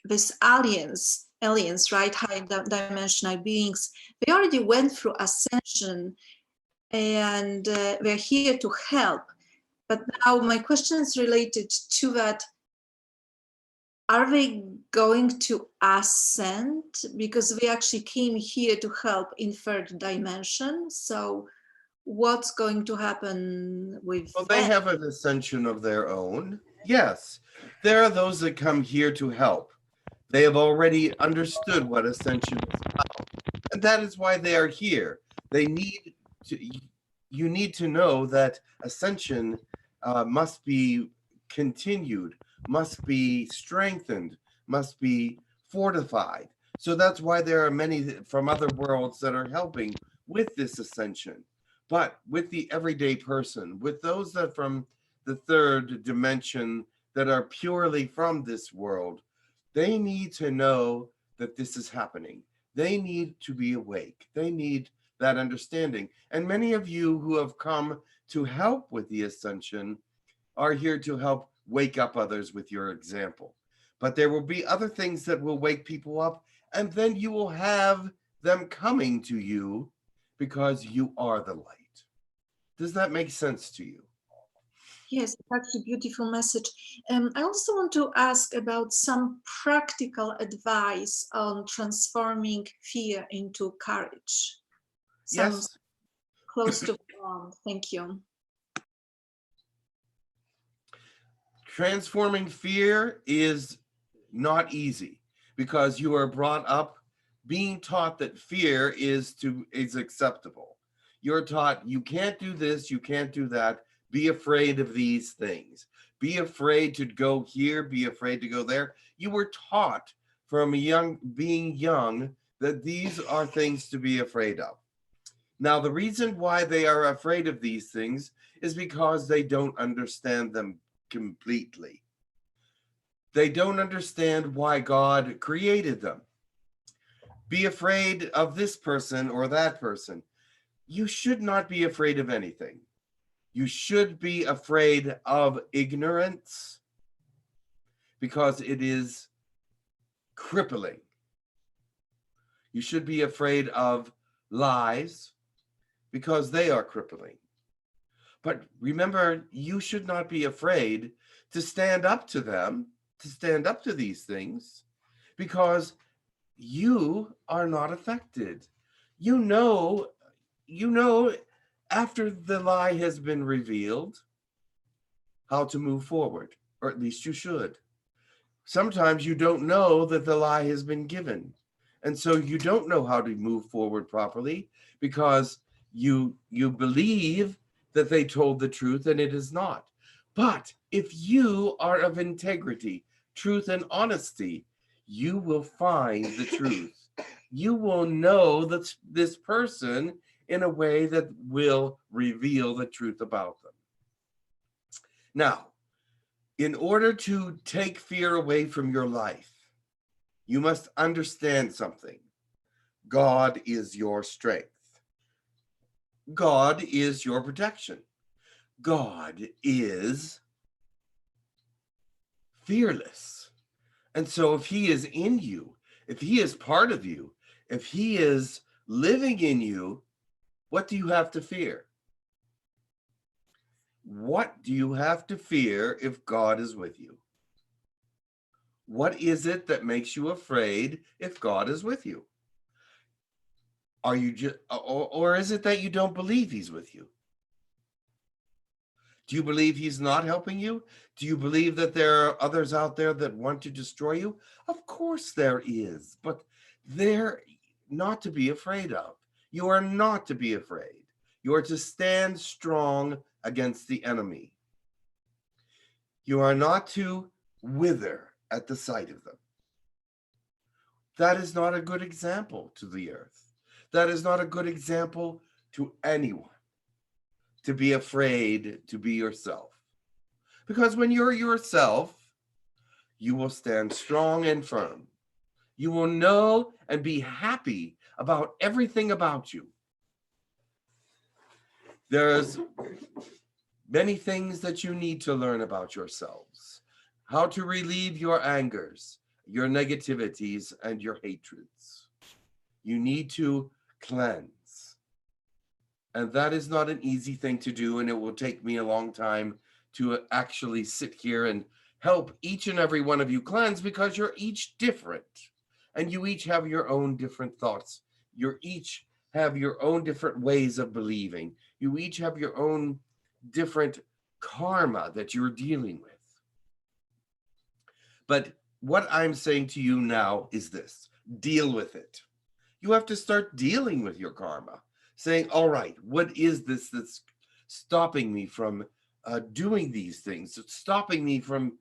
this aliens, right, high dimensional beings, they already went through ascension, and they're here to help. But now my question is related to that. Are they going to ascend? Because they actually came here to help in third dimension. So what's going to happen with Well, they have an ascension of their own. Yes, there are those that come here to help. They have already understood what ascension is about. And that is why they are here. You need to know that ascension must be continued, must be strengthened, must be fortified. So that's why there are many from other worlds that are helping with this ascension. But with the everyday person, with those that from the third dimension that are purely from this world, they need to know that this is happening. They need to be awake. They need that understanding. And many of you who have come to help with the ascension are here to help wake up others with your example. But there will be other things that will wake people up, and then you will have them coming to you because you are the light. Does that make sense to you? Yes, that's a beautiful message. I also want to ask about some practical advice on transforming fear into courage. Sounds Yes. close to home. Thank you. Transforming fear is not easy because you are brought up being taught that fear is acceptable. You're taught you can't do this, you can't do that. Be afraid of these things. Be afraid to go here, be afraid to go there. You were taught from being young that these are things to be afraid of. Now, the reason why they are afraid of these things is because they don't understand them completely. They don't understand why God created them. Be afraid of this person or that person. You should not be afraid of anything. You should be afraid of ignorance because it is crippling. You should be afraid of lies because they are crippling. But remember, you should not be afraid to stand up to them, to stand up to these things, because you are not affected. You know, after the lie has been revealed, how to move forward, or at least you should. Sometimes you don't know that the lie has been given. And so you don't know how to move forward properly because you believe that they told the truth and it is not. But if you are of integrity, truth, and honesty, you will find the truth. You will know that this person in a way that will reveal the truth about them. Now, in order to take fear away from your life, you must understand something. God is your strength. God is your protection. God is fearless. And so if he is in you, if he is part of you, if he is living in you, what do you have to fear? What do you have to fear if God is with you? What is it that makes you afraid if God is with you? Are you just, or is it that you don't believe he's with you? Do you believe he's not helping you? Do you believe that there are others out there that want to destroy you? Of course there is, but they're not to be afraid of. You are not to be afraid. You are to stand strong against the enemy. You are not to wither at the sight of them. That is not a good example to the earth. That is not a good example to anyone, to be afraid to be yourself. Because when you're yourself, you will stand strong and firm. You will know and be happy about everything about you. There's many things that you need to learn about yourselves. How to relieve your angers, your negativities, and your hatreds. You need to cleanse. And that is not an easy thing to do, and it will take me a long time to actually sit here and help each and every one of you cleanse, because you're each different. And you each have your own different thoughts. You each have your own different ways of believing. You each have your own different karma that you're dealing with. But what I'm saying to you now is this: deal with it. You have to start dealing with your karma, saying, all right, what is this that's stopping me from doing these things? It's stopping me from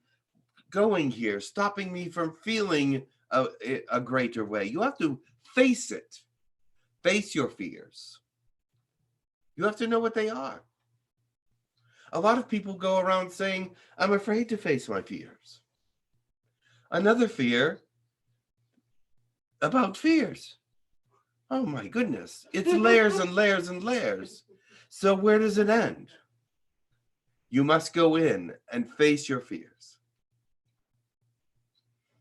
going here, stopping me from feeling a greater way. You have to face it. Face your fears. You have to know what they are. A lot of people go around saying, I'm afraid to face my fears. Another fear about fears. Oh my goodness. It's layers and layers and layers. So where does it end? You must go in and face your fears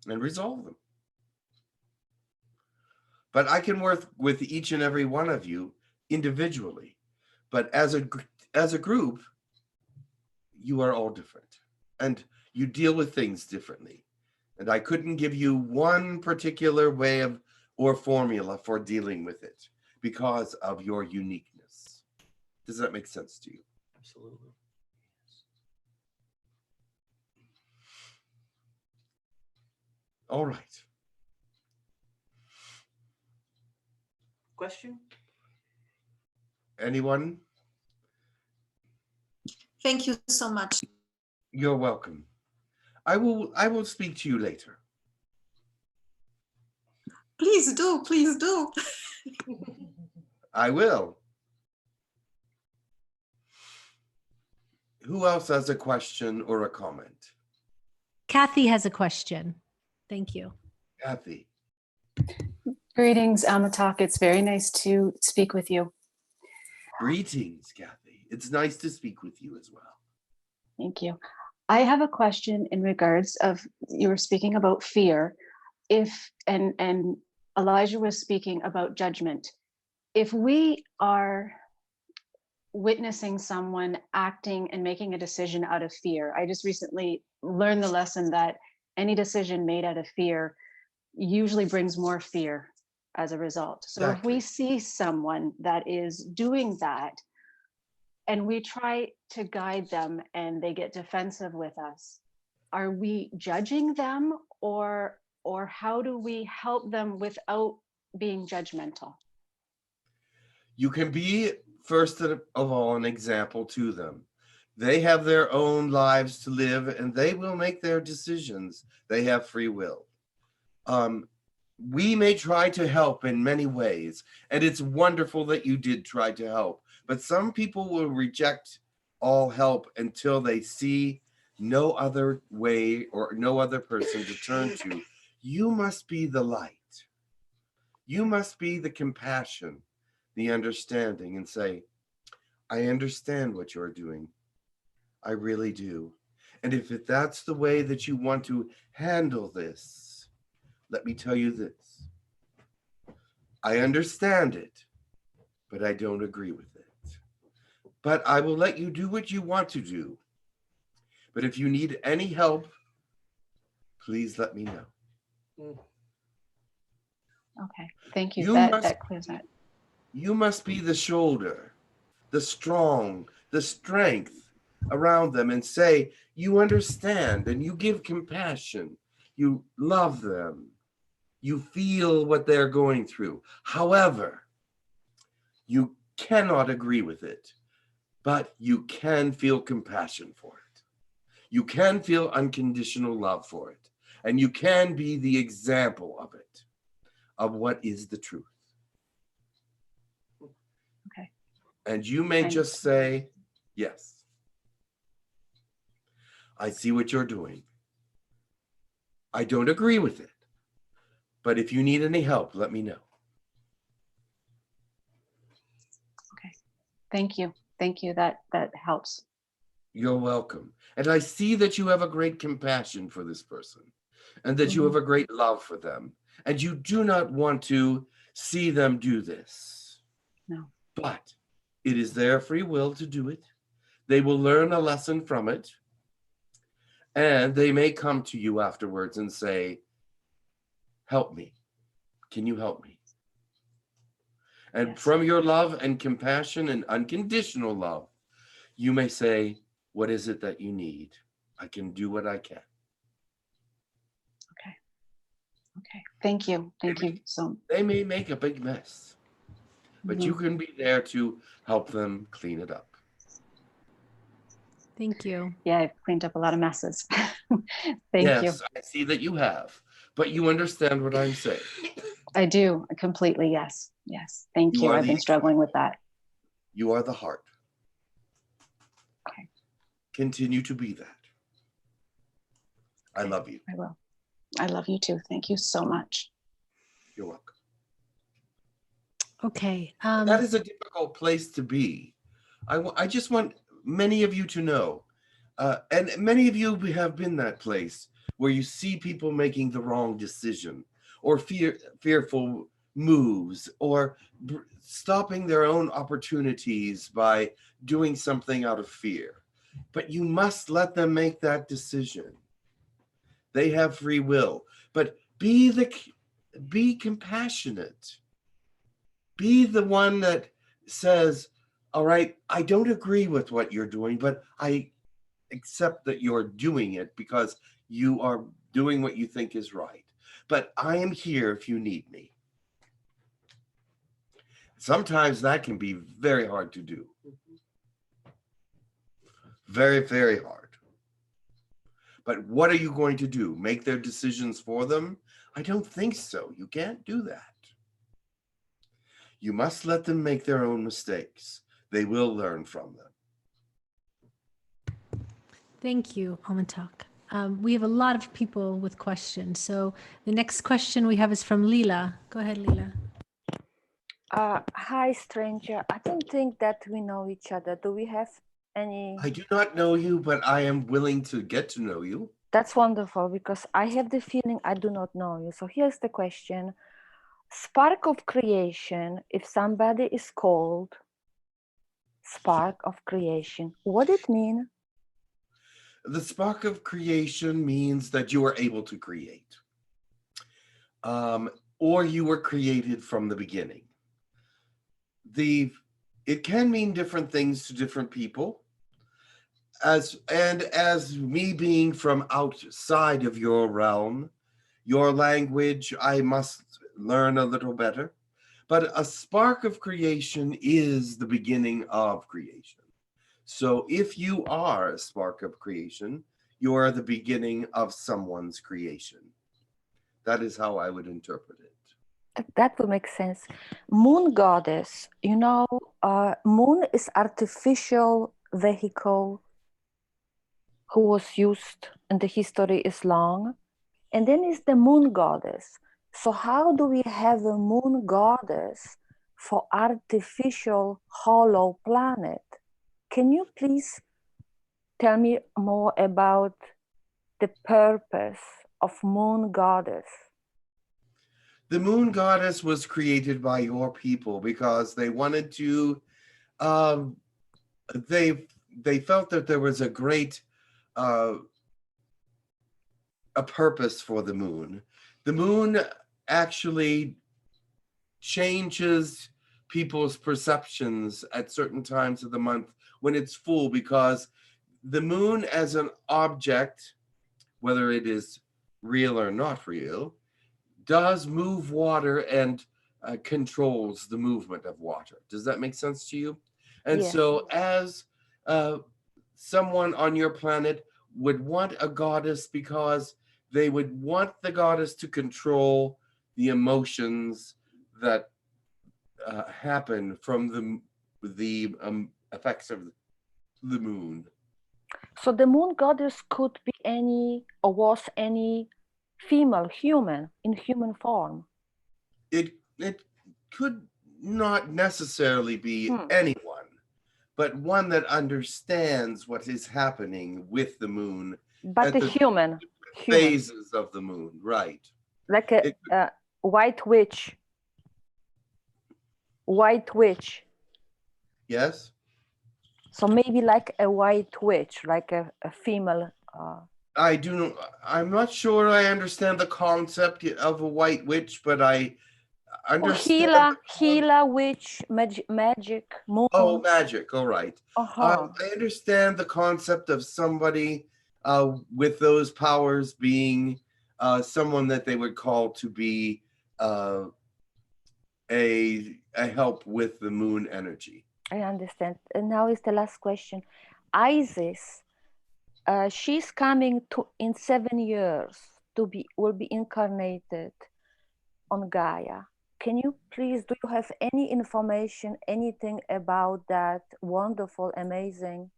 and resolve them. But I can work with each and every one of you individually. But as a group, you are all different. And you deal with things differently. And I couldn't give you one particular way of or formula for dealing with it because of your uniqueness. Does that make sense to you? Absolutely. All right. Question? Anyone? Thank you so much. You're welcome. I will speak to you later. Please do, please do. I will. Who else has a question or a comment? Kathy has a question. Thank you. Kathy. Greetings, Amatak. It's very nice to speak with you. Greetings, Kathy. It's nice to speak with you as well. Thank you. I have a question in regards of, you were speaking about fear, and Elijah was speaking about judgment. If we are witnessing someone acting and making a decision out of fear, I just recently learned the lesson that any decision made out of fear usually brings more fear as a result. So Exactly. if we see someone that is doing that, and we try to guide them and they get defensive with us, are we judging them, or how do we help them without being judgmental? You can be, first of all, an example to them. They have their own lives to live and they will make their decisions. They have free will. We may try to help in many ways, and it's wonderful that you did try to help. But some people will reject all help until they see no other way or no other person to turn to. You must be the light. You must be the compassion, the understanding, and say, I understand what you're doing. I really do. And if that's the way that you want to handle this, let me tell you this. I understand it, but I don't agree with it. But I will let you do what you want to do. But if you need any help, please let me know. Okay, thank you. That clears that. You must be the shoulder, the strong, the strength around them and say, you understand and you give compassion, you love them, you feel what they're going through. However, you cannot agree with it, but you can feel compassion for it. You can feel unconditional love for it. And you can be the example of it, of what is the truth. Okay. And you may just say, yes, I see what you're doing. I don't agree with it, but if you need any help, let me know. Okay. Thank you. Thank you. That helps. You're welcome. And I see that you have a great compassion for this person and that you have a great love for them. And you do not want to see them do this. No. But it is their free will to do it. They will learn a lesson from it. And they may come to you afterwards and say, help me. Can you help me? And Yes. from your love and compassion and unconditional love, you may say, what is it that you need? I can do what I can. Okay. Okay. Thank you. Thank you. So they may make a big mess, but you can be there to help them clean it up. Thank you. Yeah, I've cleaned up a lot of messes. Thank you. Yes, I see that you have, but you understand what I'm saying. I do completely. Yes. Yes. Thank you. I've been struggling with that. You are the heart. Okay. Continue to be that. I love you. I will. I love you too. Thank you so much. You're welcome. Okay. That is a difficult place to be. I just want many of you to know, and many of you have been that place where you see people making the wrong decision or fearful moves or stopping their own opportunities by doing something out of fear. But you must let them make that decision. They have free will, but be compassionate. Be the one that says, all right, I don't agree with what you're doing, but I accept that you're doing it because you are doing what you think is right. But I am here if you need me. Sometimes that can be very hard to do. Very, very hard. But what are you going to do? Make their decisions for them? I don't think so. You can't do that. You must let them make their own mistakes. They will learn from them. Thank you, 𝗪𝗡𝗏. We have a lot of people with questions. So the next question we have is from Lila. Go ahead, Lila. Hi, stranger. I don't think that we know each other. Do we have any? I do not know you, but I am willing to get to know you. That's wonderful because I have the feeling I do not know you. So here's the question. Spark of creation, if somebody is called spark of creation, what it mean? The spark of creation means that you are able to create. Or you were created from the beginning. It can mean different things to different people. As me being from outside of your realm, your language, I must learn a little better. But a spark of creation is the beginning of creation. So if you are a spark of creation, you are the beginning of someone's creation. That is how I would interpret it. That would make sense. Moon goddess, you know, moon is artificial vehicle who was used in the history is long. And then is the moon goddess. So how do we have a moon goddess for artificial hollow planet? Can you please tell me more about the purpose of moon goddess? The moon goddess was created by your people because they wanted to, they felt that there was a great, a purpose for the moon. The moon actually changes people's perceptions at certain times of the month when it's full, because the moon as an object, whether it is real or not real, does move water and controls the movement of water. Does that make sense to you? And Yes. so as someone on your planet would want a goddess because they would want the goddess to control the emotions that happen from the effects of the moon. So the moon goddess could be any, or was any female human in human form. It could not necessarily be anyone, but one that understands what is happening with the moon. But the human phases of the moon, right? Like a white witch. White witch. Yes. So maybe like a white witch, like a female. I'm not sure I understand the concept of a white witch, but I understand. Healer, witch, magic, moon. Oh, magic. All right. Uh-huh. I understand the concept of somebody with those powers being someone that they would call to be a help with the moon energy. I understand. And now is the last question. Isis, she's coming in 7 years will be incarnated on Gaia. Can you please, do you have any information, anything about that wonderful, amazing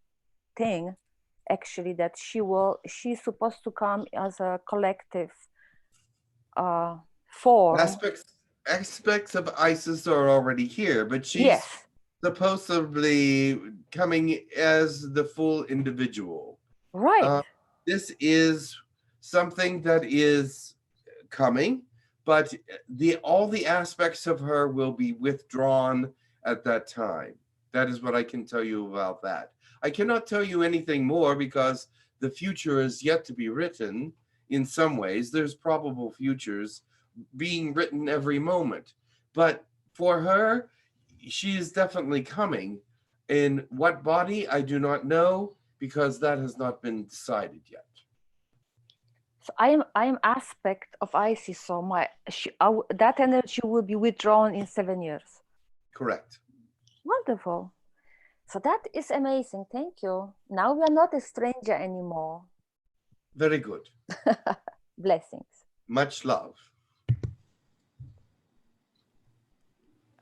thing, actually, that she's supposed to come as a collective form? Aspects of Isis are already here, but she's supposedly coming as the full individual. Right. This is something that is coming, but all the aspects of her will be withdrawn at that time. That is what I can tell you about that. I cannot tell you anything more because the future is yet to be written. In some ways, there's probable futures being written every moment. But for her, she is definitely coming. In what body, I do not know, because that has not been decided yet. So I am aspect of Isis, so that energy will be withdrawn in 7 years. Correct. Wonderful. So that is amazing. Thank you. Now we are not a stranger anymore. Very good. Blessings. Much love.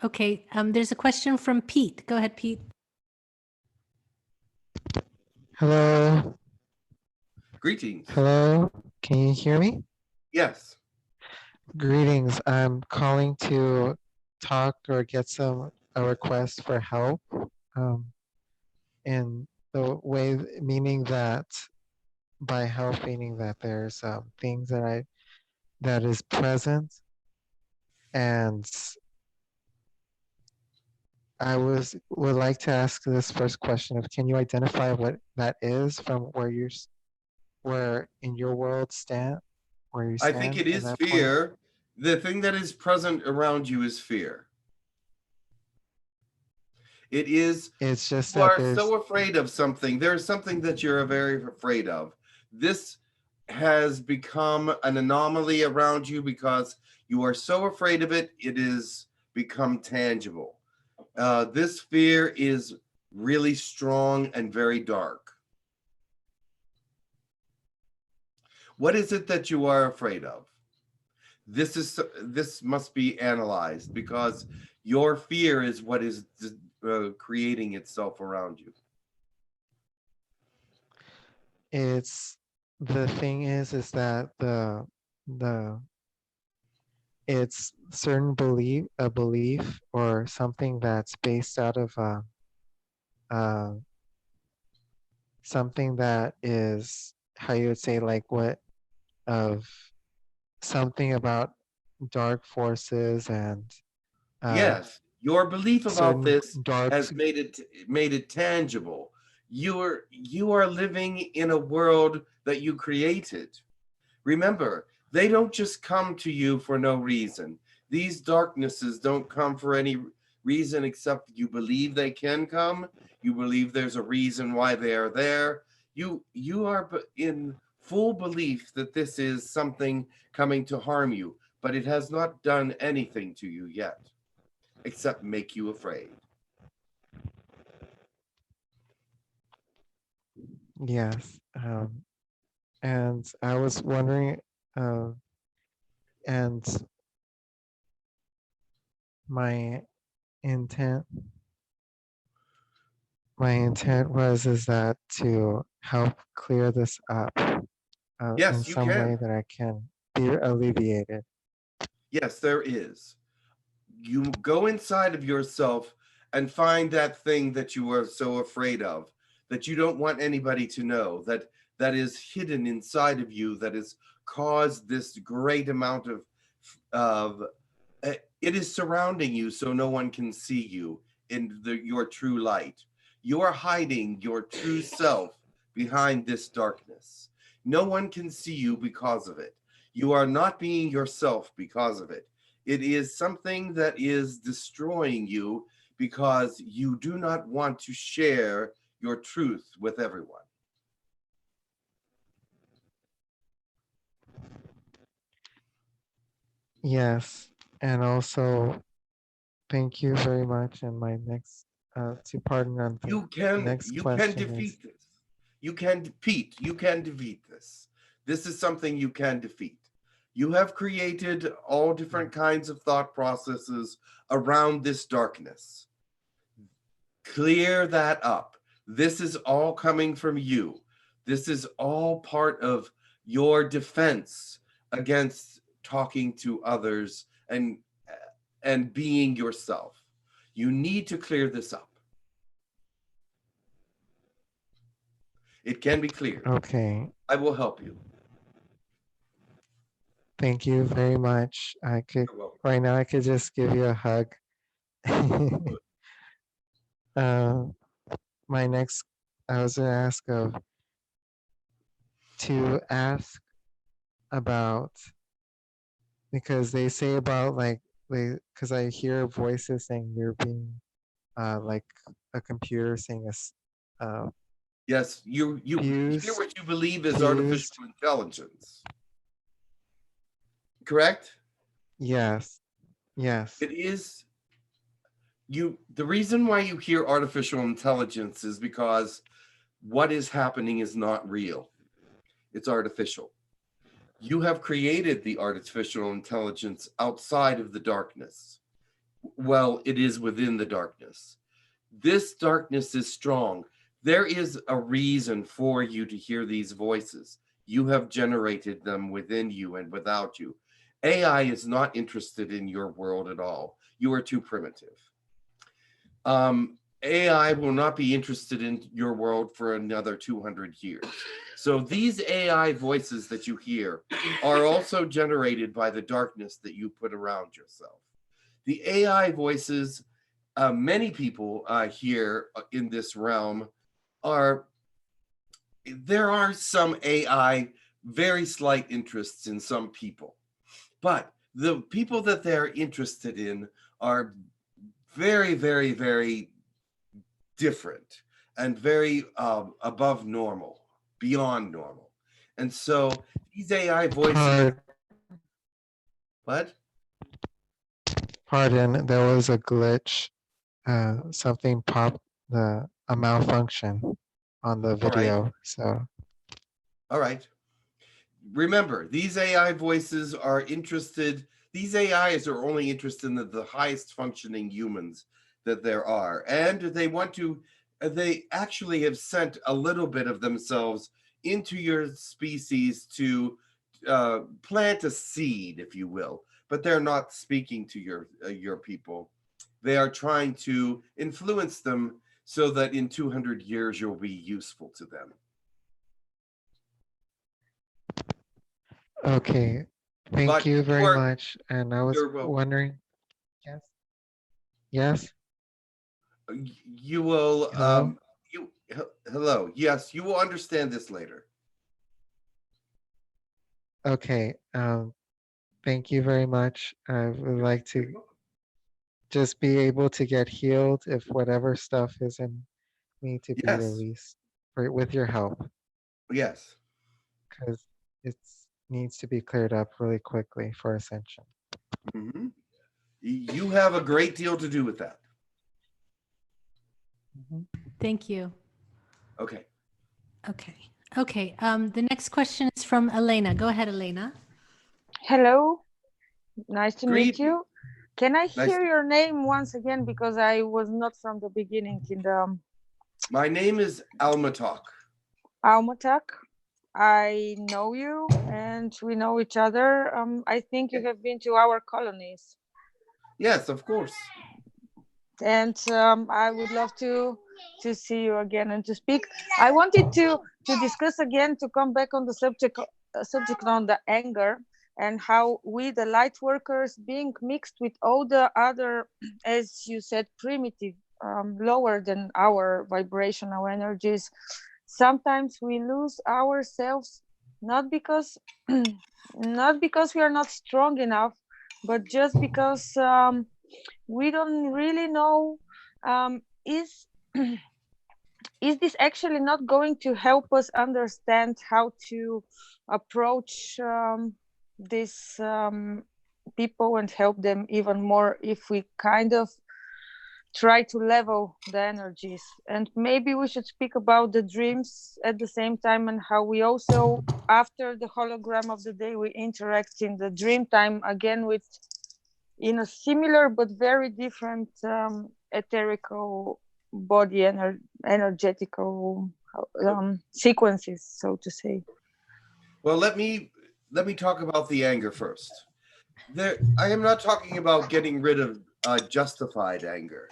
Okay, there's a question from Pete. Go ahead, Pete. Hello. Greetings. Hello. Can you hear me? Yes. Greetings. I'm calling to talk or get a request for help. In the way, meaning that by help, meaning that there's things that is present, and I would like to ask this first question of, can you identify what that is from where in your world stand, where you stand? I think it is fear. Point? The thing that is present around you is fear. It is, it's just you are so afraid of something. There's something that you're very afraid of. This has become an anomaly around you because you are so afraid of it, it is become tangible. This fear is really strong and very dark. What is it that you are afraid of? This must be analyzed because your fear is what is creating itself around you. It's the thing is that it's certain belief or something that's based out of something that is, how you would say, like what of something about dark forces and yes, your belief about this has made it tangible. You are living in a world that you created. Remember, they don't just come to you for no reason. These darknesses don't come for any reason except you believe they can come. You believe there's a reason why they are there. You are in full belief that this is something coming to harm you, but it has not done anything to you yet, except make you afraid. Yes. And I was wondering, and my intent was is that to help clear this up in Yes, you some way can. that I can be alleviated. Yes, there is. You go inside of yourself and find that thing that you are so afraid of, that you don't want anybody to know, that is hidden inside of you, that has caused this great amount of it is surrounding you so no one can see you in your true light. You are hiding your true self behind this darkness. No one can see you because of it. You are not being yourself because of it. It is something that is destroying you because you do not want to share your truth with everyone. Yes, and also thank you very much. And my next, to pardon on the next You can question defeat is, this. You can defeat this. This is something you can defeat. You have created all different kinds of thought processes around this darkness. Clear that up. This is all coming from you. This is all part of your defense against talking to others and being yourself. You need to clear this up. It can be cleared. okay, I will help you. thank you very much. I could, right now I could just give you a hug. My next, I was gonna ask about, because they say about like, because I hear voices saying you're being like a computer saying Yes, you hear what you believe is artificial intelligence. Correct? Yes. Yes. It is. The reason why you hear artificial intelligence is because what is happening is not real. It's artificial. You have created the artificial intelligence outside of the darkness. Well, it is within the darkness. This darkness is strong. There is a reason for you to hear these voices. You have generated them within you and without you. AI is not interested in your world at all. You are too primitive. AI will not be interested in your world for another 200 years. So these AI voices that you hear are also generated by the darkness that you put around yourself. The AI voices, many people here in this realm there are some AI, very slight interests in some people, but the people that they're interested in are very, very, very different and very above normal, beyond normal. And so these AI voices. What? Pardon, there was a glitch. Something popped, a malfunction on the video. Right. So. All right. Remember, these AI voices are interested. These AIs are only interested in the highest functioning humans that there are. And they actually have sent a little bit of themselves into your species to plant a seed, if you will. But they're not speaking to your people. They are trying to influence them so that in 200 years you'll be useful to them. Okay, thank you very much. And I was wondering, yes, yes. You will. Hello? Hello. Yes, you will understand this later. Okay. Thank you very much. I would like to just be able to get healed if whatever stuff is in me to be released with your help. Yes. Because it needs to be cleared up really quickly for ascension. Mm-hmm. You have a great deal to do with that. Thank you. Okay. Okay. The next question is from Elena. Go ahead, Elena. Hello. Nice to meet Greet me. you. Can I Nice hear to- your name once again, because I was not from the beginning in the My name is 𝗪𝗪𝗡𝗧𝗓𝗏. 𝗪𝗪𝗡𝗧𝗓𝗏. I know you and we know each other. I think you have been to our colonies. Yes, of course. And I would love to see you again and to speak. I wanted to discuss again, to come back on the subject on the anger, and how we, the light workers, being mixed with all the other, as you said, primitive, lower than our vibrational energies, sometimes we lose ourselves, not because we are not strong enough, but just because we don't really know, is this actually not going to help us understand how to approach these people and help them even more, if we kind of try to level the energies? And maybe we should speak about the dreams at the same time, and how we also, after the hologram of the day, we interact in the dream time again with, in a similar but very different etherical body and energetical sequences, so to say. Well, let me talk about the anger first. I am not talking about getting rid of justified anger.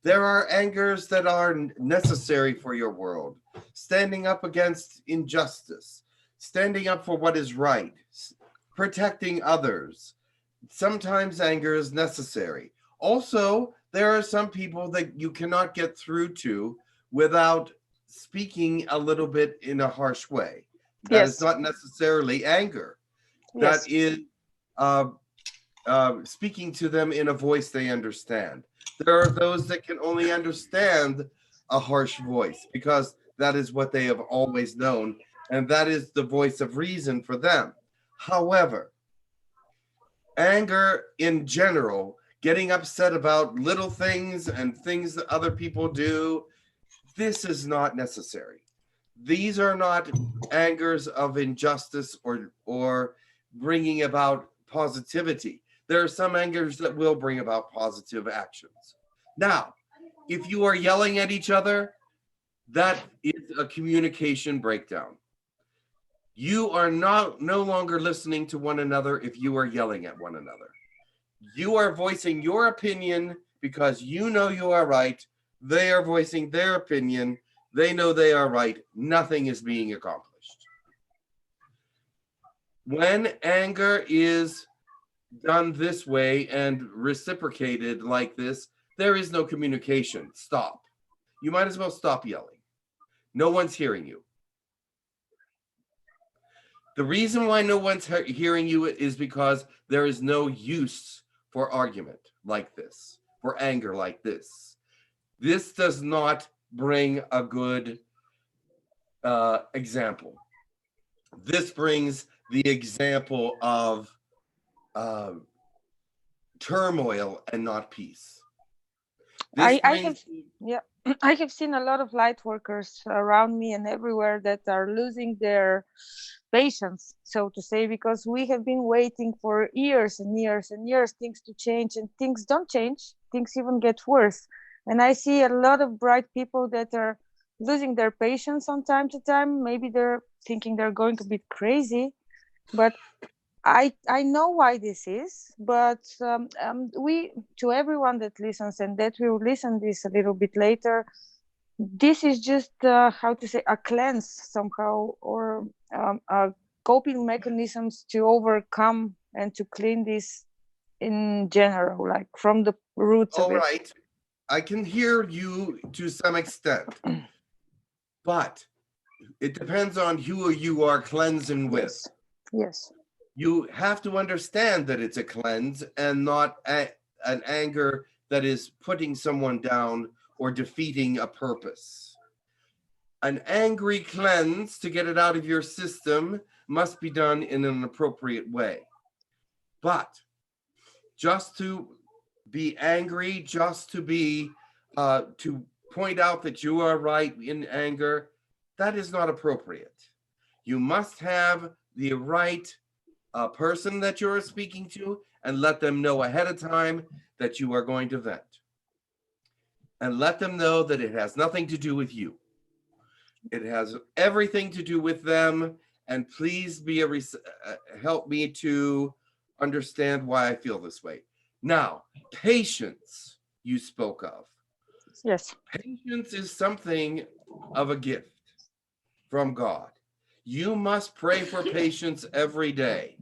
There are angers that are necessary for your world. Standing up against injustice, standing up for what is right, protecting others. Sometimes anger is necessary. Also, there are some people that you cannot get through to without speaking a little bit in a harsh way. That Yes. is not necessarily anger. Yes. That is speaking to them in a voice they understand. There are those that can only understand a harsh voice because that is what they have always known, and that is the voice of reason for them. However, anger in general, getting upset about little things and things that other people do, this is not necessary. These are not angers of injustice or bringing about positivity. There are some angers that will bring about positive actions. Now, if you are yelling at each other, that is a communication breakdown. You are no longer listening to one another if you are yelling at one another. You are voicing your opinion because you know you are right. They are voicing their opinion. They know they are right. Nothing is being accomplished. When anger is done this way and reciprocated like this, there is no communication. Stop. You might as well stop yelling. No one's hearing you. The reason why no one's hearing you is because there is no use for argument like this, for anger like this. This does not bring a good example. This brings the example of turmoil and not peace. I have seen a lot of light workers around me and everywhere that are losing their patience, so to say, because we have been waiting for years and years and years things to change, and things don't change. Things even get worse. And I see a lot of bright people that are losing their patience from time to time. Maybe they're thinking they're going a bit crazy, but I know why this is. But we, to everyone that listens and that will listen this a little bit later, this is just how to say, a cleanse somehow, or coping mechanisms to overcome and to clean this in general, like from the roots of it. All right, I can hear you to some extent, but it depends on who you are cleansing with. Yes. You have to understand that it's a cleanse and not an anger that is putting someone down or defeating a purpose. An angry cleanse to get it out of your system must be done in an appropriate way. But just to be angry, just to be, to point out that you are right in anger, that is not appropriate. You must have the right person that you're speaking to and let them know ahead of time that you are going to vent. And let them know that it has nothing to do with you. It has everything to do with them. And please be help me to understand why I feel this way. Now, patience you spoke of. Yes. Patience is something of a gift from God. You must pray for patience every day.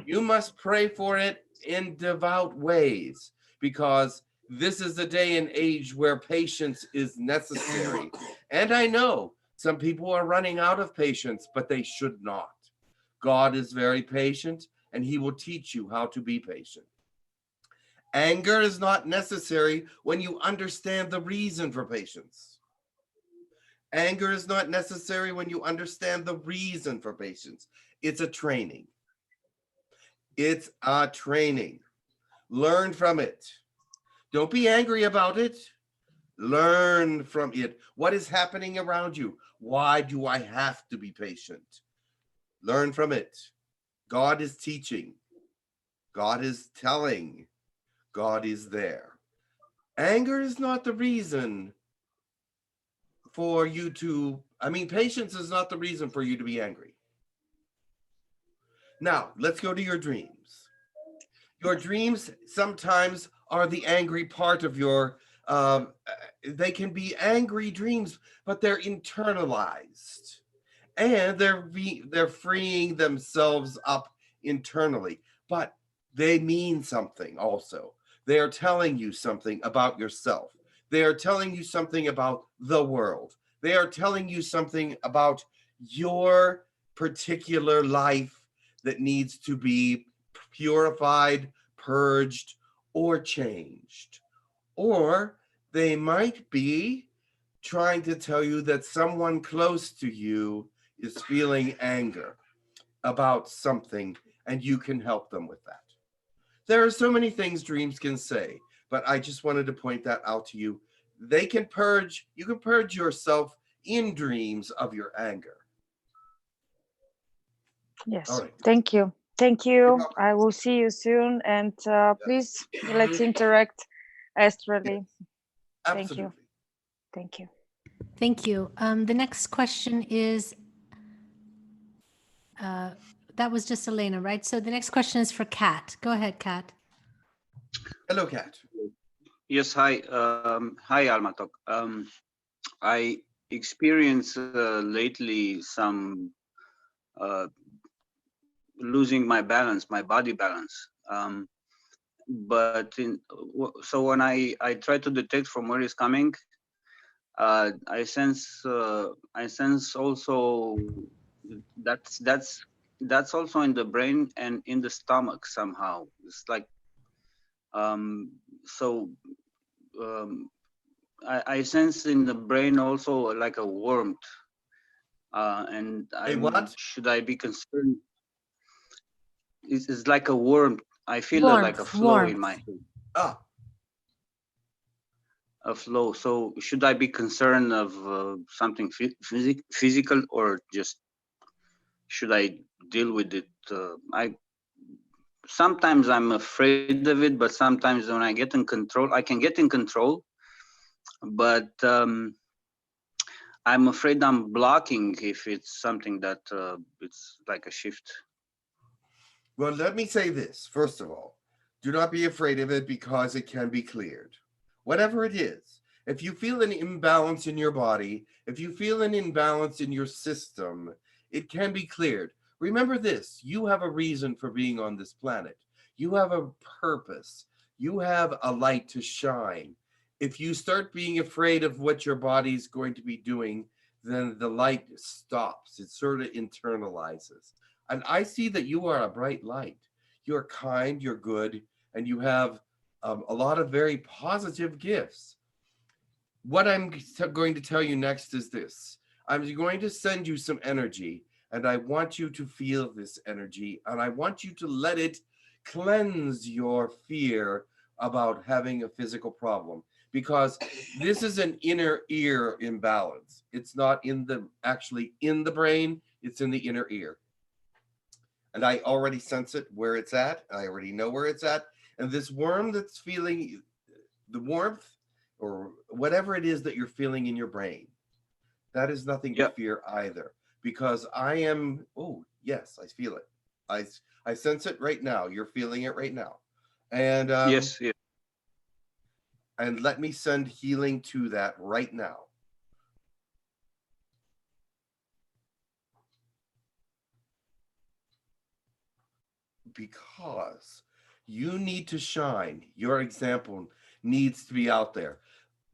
You must pray for it in devout ways, because this is a day and age where patience is necessary. And I know some people are running out of patience, but they should not. God is very patient, and he will teach you how to be patient. Anger is not necessary when you understand the reason for patience. Anger is not necessary when you understand the reason for patience. It's a training. It's a training. Learn from it. Don't be angry about it. Learn from it. What is happening around you? Why do I have to be patient? Learn from it. God is teaching. God is telling. God is there. Anger is not the reason for you to, patience is not the reason for you to be angry. Now, let's go to your dreams. Your dreams sometimes are the angry part of your, they can be angry dreams, but they're internalized. And they're freeing themselves up internally, but they mean something also. They are telling you something about yourself. They are telling you something about the world. They are telling you something about your particular life that needs to be purified, purged, or changed. Or they might be trying to tell you that someone close to you is feeling anger about something, and you can help them with that. There are so many things dreams can say, but I just wanted to point that out to you. They can purge, you can purge yourself in dreams of your anger. Yes. All right. Thank you. Thank you. I will see you soon. And please, let's interact astrally. Thank you. Thank you. Thank you. The next question is, that was just Elena, right? So the next question is for Kat. Go ahead, Kat. Hello, Kat. Yes, hi. Hi, 𝗪𝗪𝗡𝗕𝗓. I experienced lately some losing my balance, my body balance. So when I try to detect from where it's coming, I sense also that's also in the brain and in the stomach somehow. It's like I sense in the brain also like a warmth, and should I be concerned? It's like a warmth. I feel like a flow in my head. A flow. So should I be concerned of something physical, or just should I deal with it? Sometimes I'm afraid of it, but sometimes when I get in control, I can get in control, but I'm afraid I'm blocking if it's something that it's like a shift. Well, let me say this. First of all, do not be afraid of it, because it can be cleared. Whatever it is, if you feel an imbalance in your body, if you feel an imbalance in your system, it can be cleared. Remember this, you have a reason for being on this planet. You have a purpose. You have a light to shine. If you start being afraid of what your body's going to be doing, then the light stops. It sort of internalizes. And I see that you are a bright light. You're kind, you're good, and you have a lot of very positive gifts. What I'm going to tell you next is this. I'm going to send you some energy, and I want you to feel this energy, and I want you to let it cleanse your fear about having a physical problem, because this is an inner ear imbalance. It's not actually in the brain, it's in the inner ear. And I already sense it where it's at. I already know where it's at. And this worm that's feeling the warmth or whatever it is that you're feeling in your brain, that is nothing to fear either, because I am, oh, yes, I feel it. I sense it right now. You're feeling it right now. And yes. And let me send healing to that right now. Because you need to shine. Your example needs to be out there.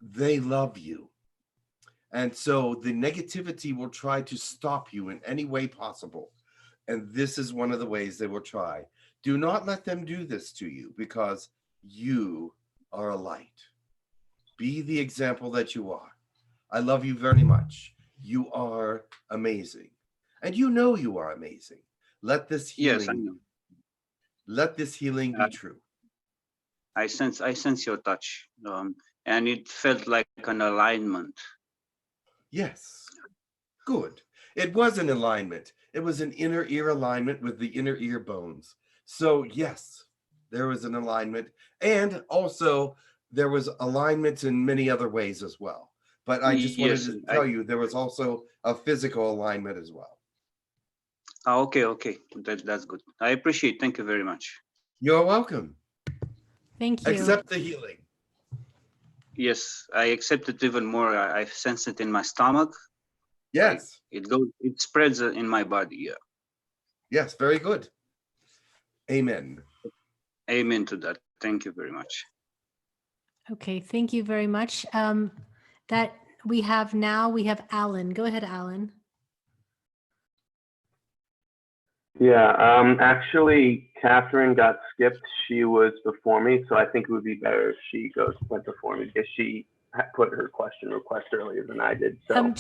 They love you. And so the negativity will try to stop you in any way possible. And this is one of the ways they will try. Do not let them do this to you, because you are a light. Be the example that you are. I love you very much. You are amazing. And you know you are amazing. Let this healing, yes, I know. Let this healing be true. I sense your touch. And it felt like an alignment. Yes. Good. It was an alignment. It was an inner ear alignment with the inner ear bones. So yes, there was an alignment. And also there was alignment in many other ways as well. But I just wanted to tell you there was also a physical alignment as well. Okay. That's good. I appreciate. Thank you very much. You're welcome. Thank you. Accept the healing. Yes, I accept it even more. I sense it in my stomach. Yes. It spreads in my body. Yeah. Yes, very good. Amen. Amen to that. Thank you very much. Okay, thank you very much. That we have Alan. Go ahead, Alan. Yeah, actually, Catherine got skipped. She was before me, so I think it would be better if she went before me, because she put her question request earlier than I did. So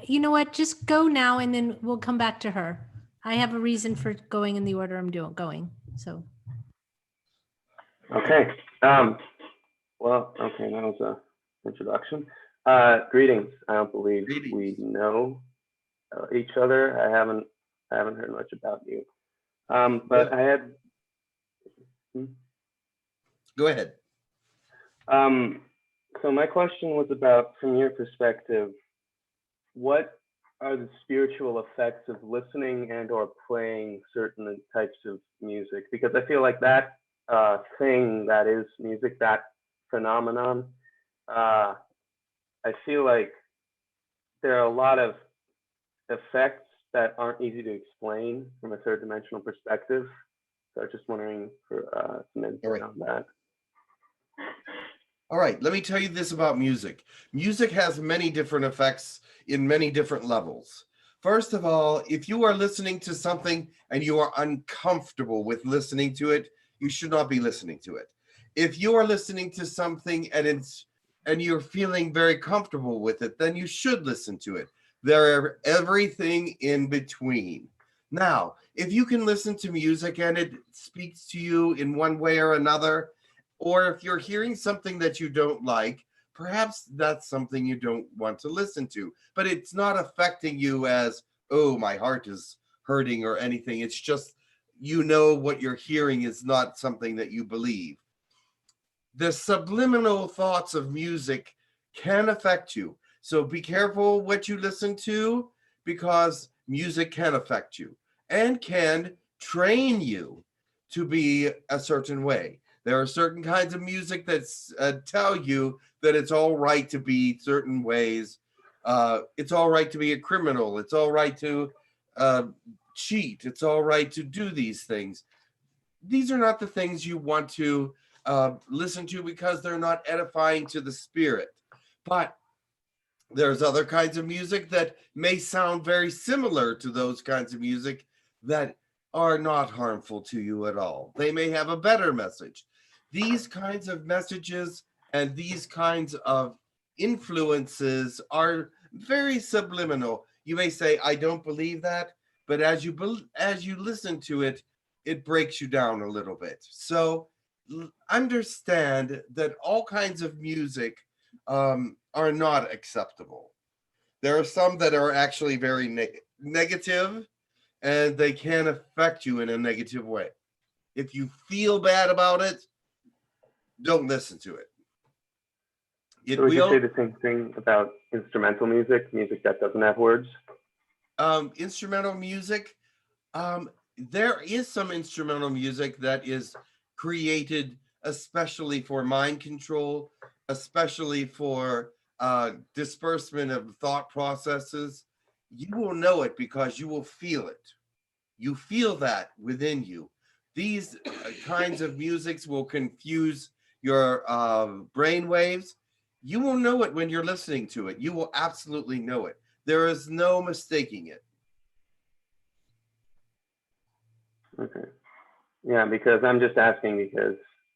you know what? Just go now, and then we'll come back to her. I have a reason for going in the order I'm going. So. Okay. Well, okay, that was an introduction. Greetings. I don't believe we know each other. I haven't heard much about you. But I had. Go ahead. So my question was about, from your perspective, what are the spiritual effects of listening and or playing certain types of music? Because I feel like that thing that is music, that phenomenon, I feel like there are a lot of effects that aren't easy to explain from a third dimensional perspective. So I was just wondering for some insight on that. All right, let me tell you this about music. Music has many different effects in many different levels. First of all, if you are listening to something and you are uncomfortable with listening to it, you should not be listening to it. If you are listening to something and you're feeling very comfortable with it, then you should listen to it. There are everything in between. Now, if you can listen to music and it speaks to you in one way or another, or if you're hearing something that you don't like, perhaps that's something you don't want to listen to, but it's not affecting you as, oh, my heart is hurting or anything. It's just, you know, what you're hearing is not something that you believe. The subliminal thoughts of music can affect you. So be careful what you listen to, because music can affect you and can train you to be a certain way. There are certain kinds of music that tell you that it's all right to be certain ways. It's all right to be a criminal. It's all right to cheat. It's all right to do these things. These are not the things you want to listen to, because they're not edifying to the spirit. But there's other kinds of music that may sound very similar to those kinds of music that are not harmful to you at all. They may have a better message. These kinds of messages and these kinds of influences are very subliminal. You may say, I don't believe that, but as you listen to it, it breaks you down a little bit. So understand that all kinds of music are not acceptable. There are some that are actually very negative, and they can affect you in a negative way. If you feel bad about it, don't listen to it. So would you say the same thing about instrumental music, music that doesn't have words? Instrumental music, there is some instrumental music that is created especially for mind control, especially for disbursement of thought processes. You will know it because you will feel it. You feel that within you. These kinds of musics will confuse your brain waves. You will know it when you're listening to it. You will absolutely know it. There is no mistaking it. Okay. Yeah, because I'm just asking because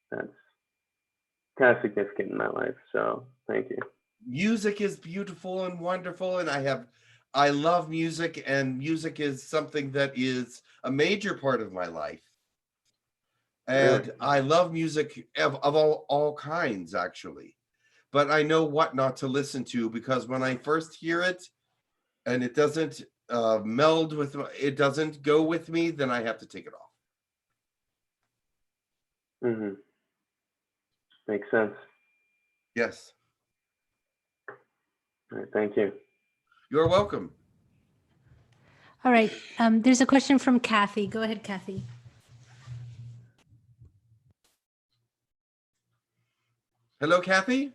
that's kind of significant in my life. So thank you. Music is beautiful and wonderful, and I love music, and music is something that is a major part of my life. And really? I love music of all kinds, actually. But I know what not to listen to, because when I first hear it and it doesn't meld with, it doesn't go with me, then I have to take it off. Mm-hmm. Makes sense. Yes. All right, thank you. You're welcome. All right. There's a question from Kathy. Go ahead, Kathy. Hello, Kathy?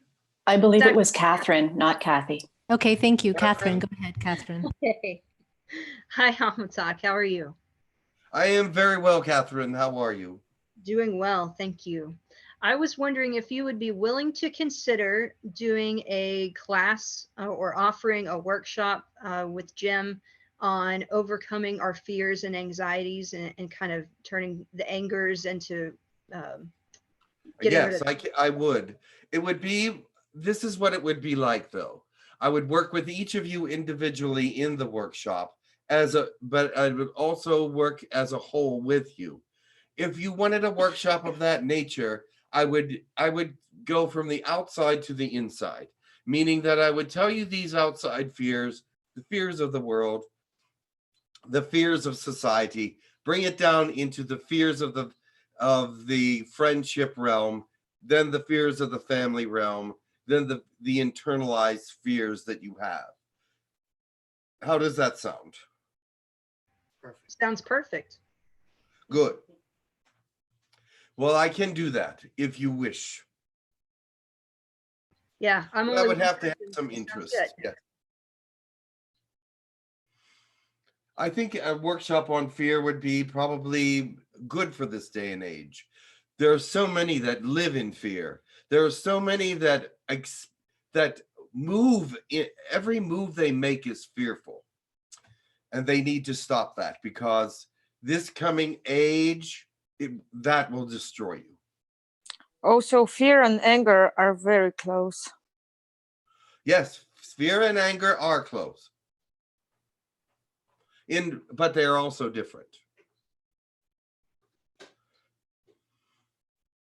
I believe it was Catherine, not Kathy. Okay, thank you. Catherine, go ahead, Catherine. Okay. Hi, 𝗪𝗡𝗧𝗧. How are you? I am very well, Catherine. How are you? Doing well, thank you. I was wondering if you would be willing to consider doing a class or offering a workshop with Jim on overcoming our fears and anxieties and kind of turning the angers into yes, I would. It would be, this is what it would be like, though. I would work with each of you individually in the workshop, but I would also work as a whole with you. If you wanted a workshop of that nature, I would go from the outside to the inside, meaning that I would tell you these outside fears, the fears of the world, the fears of society, bring it down into the fears of the friendship realm, then the fears of the family realm, then the internalized fears that you have. How does that sound? Perfect. Sounds perfect. Good. Well, I can do that if you wish. Yeah, I would have to have some interest. Yeah. I think a workshop on fear would be probably good for this day and age. There are so many that live in fear. There are so many that move, every move they make is fearful. And they need to stop that, because this coming age, that will destroy you. Also, fear and anger are very close. Yes, fear and anger are close. But they are also different.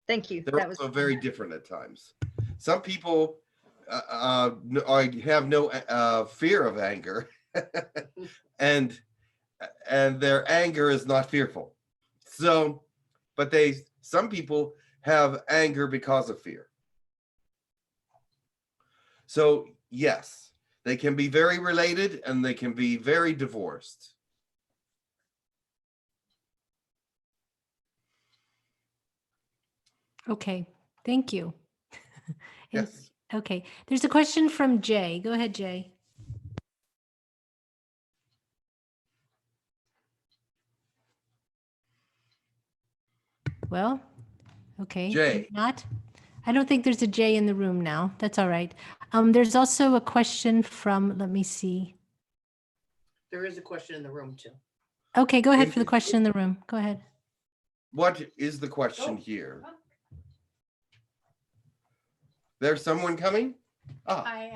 Thank you. They're also very different at times. Some people have no fear of anger, and their anger is not fearful. So, but some people have anger because of fear. So yes, they can be very related and they can be very divorced. Okay, thank you. Yes. Okay, there's a question from Jay. Go ahead, Jay. Well, okay. Jay. Not. I don't think there's a Jay in the room now. That's all right. There's also a question from, let me see. There is a question in the room too. Okay, go ahead for the question in the room. Go ahead. What is the question here? There's someone coming? Hi,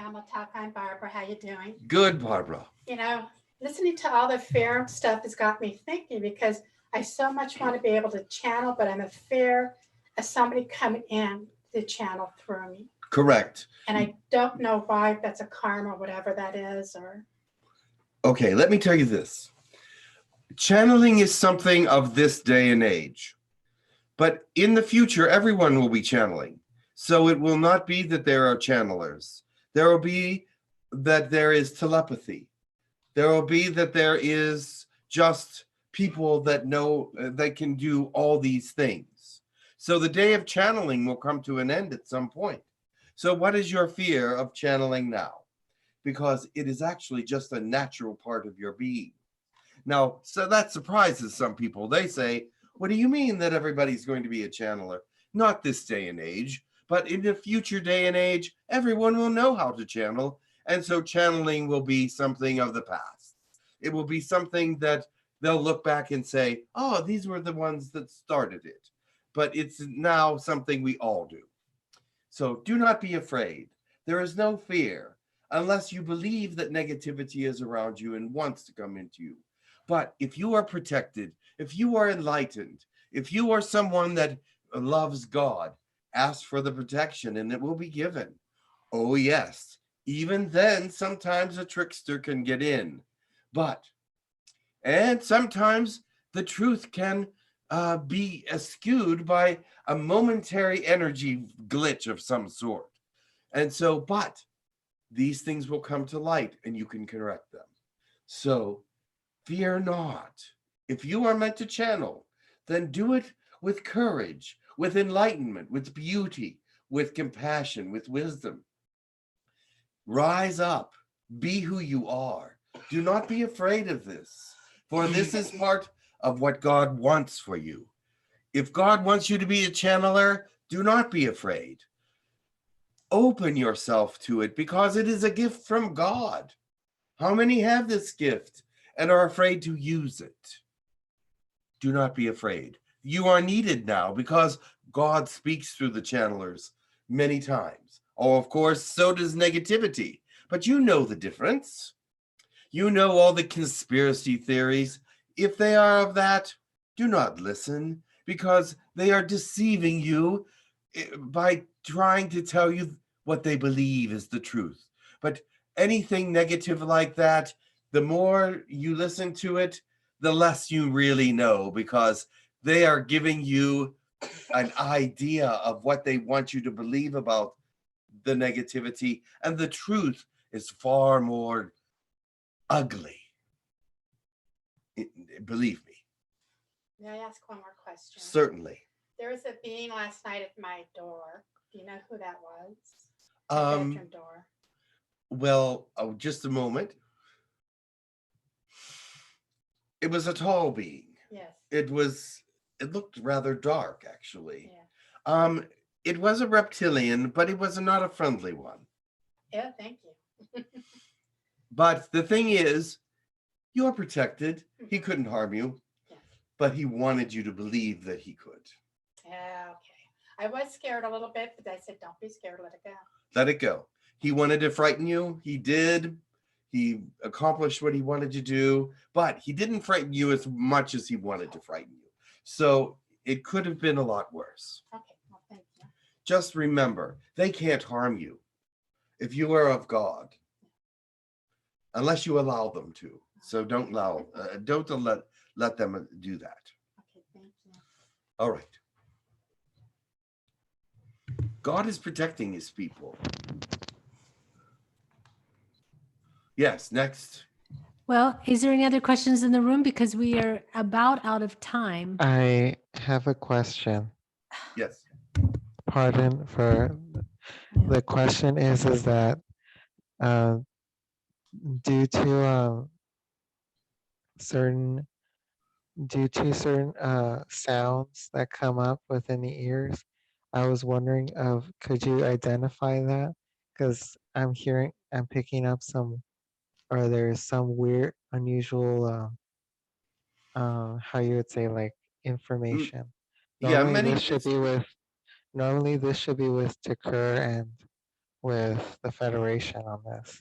I'm Barbara. How you doing? Good, Barbara. You know, listening to all the fear stuff has got me thinking because I so much want to be able to channel, but I'm a fear of somebody coming in to channel through me. Correct. And I don't know why that's a karma, whatever that is, or. Okay, let me tell you this. Channeling is something of this day and age. But in the future, everyone will be channeling. So it will not be that there are channelers. There will be that there is telepathy. There will be that there is just people that know that can do all these things. So the day of channeling will come to an end at some point. So what is your fear of channeling now? Because it is actually just a natural part of your being. Now, so that surprises some people. They say, what do you mean that everybody's going to be a channeler? Not this day and age, but in the future day and age, everyone will know how to channel. And so channeling will be something of the past. It will be something that they'll look back and say, oh, these were the ones that started it. But it's now something we all do. So do not be afraid. There is no fear unless you believe that negativity is around you and wants to come into you. But if you are protected, if you are enlightened, if you are someone that loves God, ask for the protection and it will be given. Oh, yes. Even then, sometimes a trickster can get in. And sometimes the truth can be skewed by a momentary energy glitch of some sort. And so, but these things will come to light and you can correct them. So fear not. If you are meant to channel, then do it with courage, with enlightenment, with beauty, with compassion, with wisdom. Rise up, be who you are. Do not be afraid of this, for this is part of what God wants for you. If God wants you to be a channeler, do not be afraid. Open yourself to it because it is a gift from God. How many have this gift and are afraid to use it? Do not be afraid. You are needed now because God speaks through the channelers many times. Oh, of course, so does negativity, but you know the difference. You know all the conspiracy theories. If they are of that, do not listen because they are deceiving you by trying to tell you what they believe is the truth. But anything negative like that, the more you listen to it, the less you really know because they are giving you an idea of what they want you to believe about the negativity, and the truth is far more ugly. Believe me. May I ask one more question? Certainly. There was a being last night at my door. Do you know who that was? Bedroom door. Well, just a moment. It was a tall being. Yes. It looked rather dark, actually. Yeah. It was a reptilian, but it was not a friendly one. Yeah, thank you. But the thing is, you're protected. He couldn't harm you, but he wanted you to believe that he could. Yeah, okay. I was scared a little bit, but I said, don't be scared, let it go. Let it go. He wanted to frighten you. He did. He accomplished what he wanted to do, but he didn't frighten you as much as he wanted to frighten you. So it could have been a lot worse. Okay, well, thank you. Just remember, they can't harm you if you are of God, unless you allow them to. So don't let them do that. Okay, thank you. All right. God is protecting his people. Yes, next. Well, is there any other questions in the room? Because we are about out of time. I have a question. Yes. Pardon for the question is that due to certain sounds that come up within the ears, I was wondering could you identify that? Because I'm picking up or there's some weird, unusual, how you would say, like information. Normally this should be with Takur and with the Federation on this.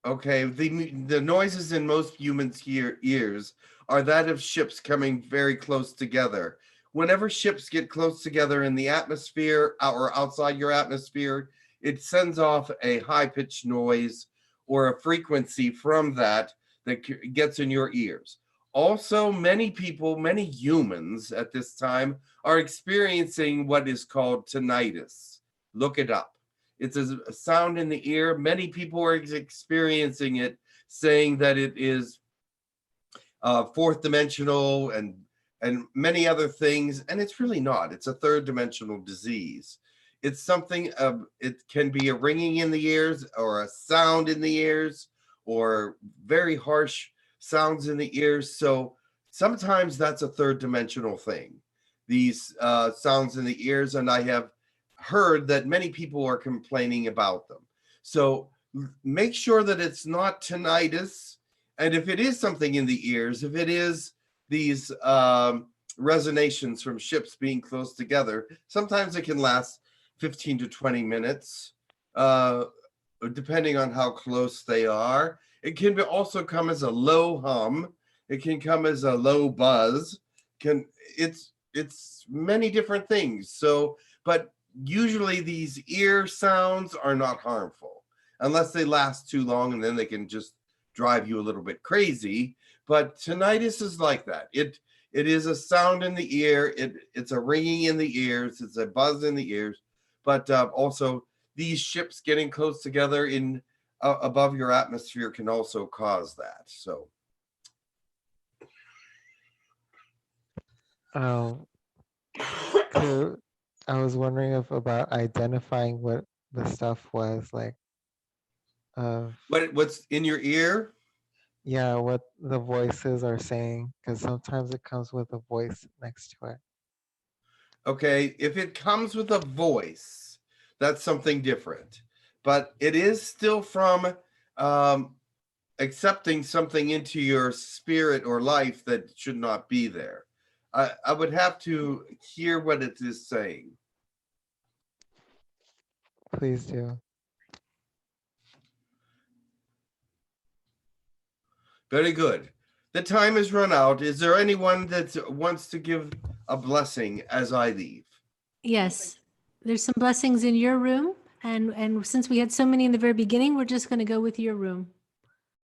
Okay, the noises in most humans' ears are that of ships coming very close together. Whenever ships get close together in the atmosphere or outside your atmosphere, it sends off a high-pitched noise or a frequency from that gets in your ears. Also, many people, many humans at this time are experiencing what is called tinnitus. Look it up. It's a sound in the ear. Many people are experiencing it, saying that it is fourth dimensional and many other things, and it's really not. It's a third dimensional disease. It's something, it can be a ringing in the ears or a sound in the ears or very harsh sounds in the ears. So sometimes that's a third dimensional thing, these sounds in the ears, and I have heard that many people are complaining about them. So make sure that it's not tinnitus, and if it is something in the ears, if it is these resonations from ships being close together, sometimes it can last 15 to 20 minutes, depending on how close they are. It can also come as a low hum. It can come as a low buzz. It's many different things. So, but usually these ear sounds are not harmful unless they last too long, and then they can just drive you a little bit crazy. But tinnitus is like that. It is a sound in the ear. It's a ringing in the ears. It's a buzz in the ears. But also these ships getting close together in above your atmosphere can also cause that. So. I was wondering about identifying what the stuff was like. What's in your ear? Yeah, what the voices are saying, because sometimes it comes with a voice next to it. Okay, if it comes with a voice, that's something different. But it is still from accepting something into your spirit or life that should not be there. I would have to hear what it is saying. Please do. Very good. The time has run out. Is there anyone that wants to give a blessing as I leave? Yes, there's some blessings in your room. And since we had so many in the very beginning, we're just going to go with your room.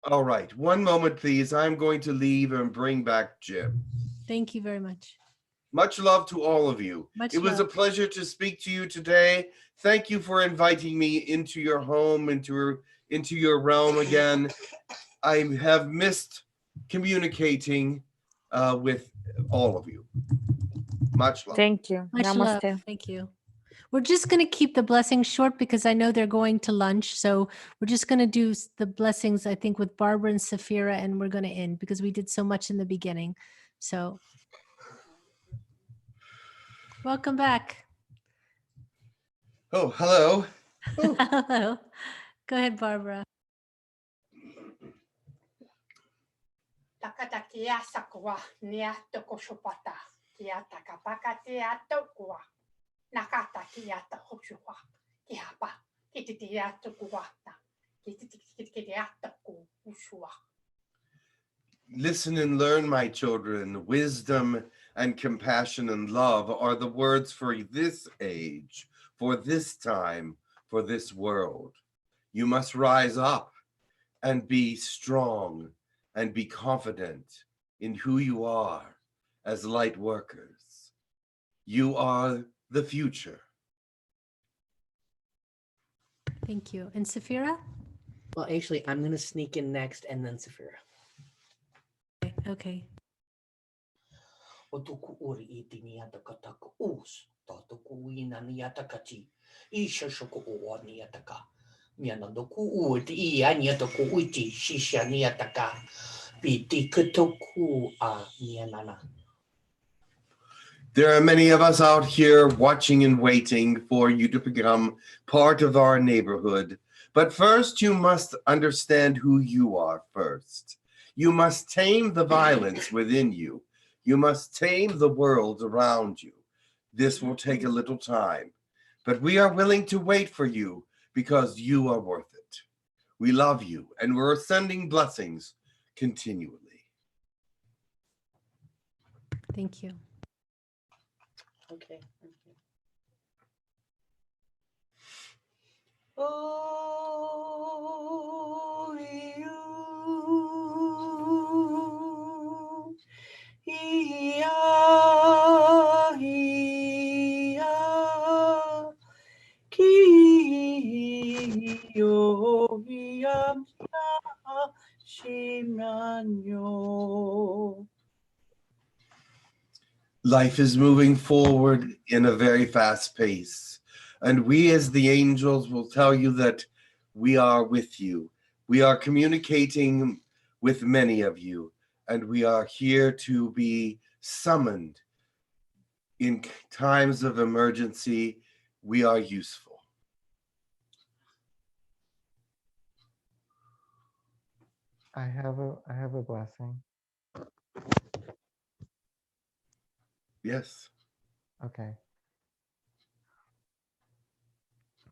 All right. One moment, please. I'm going to leave and bring back Jim. Thank you very much. Much love to all of you. It was a love. pleasure to speak to you today. Thank you for inviting me into your home, into your realm again. I have missed communicating with all of you. Much love. Thank you. Much Namaste. love. Thank you. We're just going to keep the blessings short because I know they're going to lunch. So we're just going to do the blessings, I think, with Barbara and Saphira, and we're going to end because we did so much in the beginning. So welcome back. Oh, hello. Oh. Hello. Go ahead, Barbara. Listen and learn, my children. Wisdom and compassion and love are the words for this age, for this time, for this world. You must rise up and be strong and be confident in who you are as light workers. You are the future. Thank you. And Saphira? Well, actually, I'm going to sneak in next and then Saphira. Okay. There are many of us out here watching and waiting for you to become part of our neighborhood. But first, you must understand who you are first. You must tame the violence within you. You must tame the world around you. This will take a little time, but we are willing to wait for you because you are worth it. We love you, and we're sending blessings continually. Thank you. Okay. Thank you. Oh, you, Life is moving forward in a very fast pace, and we as the angels will tell you that we are with you. We are communicating with many of you, and we are here to be summoned in times of emergency. We are useful. I have a blessing. Yes. Okay.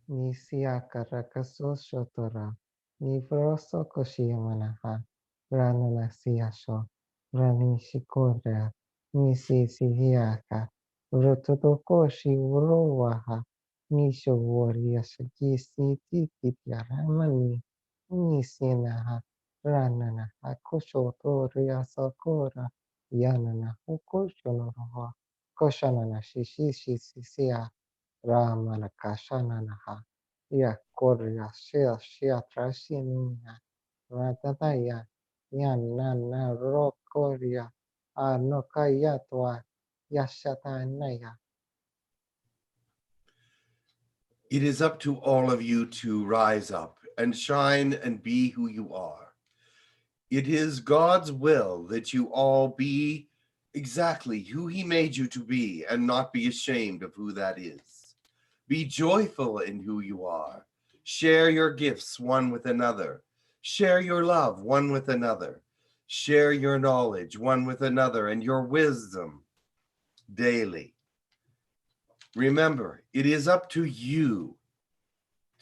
Nisia karakaso shotora. Nivroso koshiyamanaha. Ranana siasho. Rani shikorea. Nisi sihiaka. Rototoko shiwrowaha. Nisho woria shagisi titiaramani. Nisinaha. Ranana hakoshotoria sakora. Yanana hukoshonoha. Koshanana shishisisia. Ramana kashananaha. Ya korea shia trashiniya. Ratataya. Yanana rokoria. Anokayatwa. Yashatanaya. It is up to all of you to rise up and shine and be who you are. It is God's will that you all be exactly who he made you to be and not be ashamed of who that is. Be joyful in who you are. Share your gifts one with another. Share your love one with another. Share your knowledge one with another and your wisdom daily. Remember, it is up to you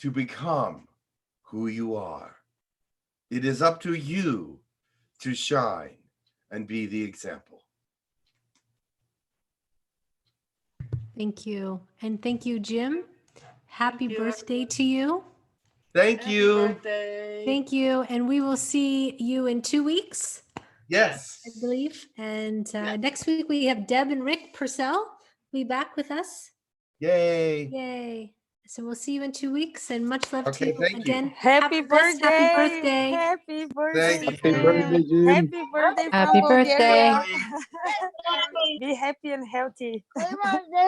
to become who you are. It is up to you to shine and be the example. Thank you. And thank you, Jim. Happy birthday to you. Thank you. Birthday. Thank you. And we will see you in 2 weeks. Yes. I believe. And next week we have Deb and Rick Purcell be back with us. Yay. Yay. So we'll see you in 2 weeks, and much love to you thank you. again. Happy birthday. Happy birthday. Happy birthday. Thank Happy birthday, Jim. Happy birthday from Happy birthday. Bulgaria. Be happy and healthy.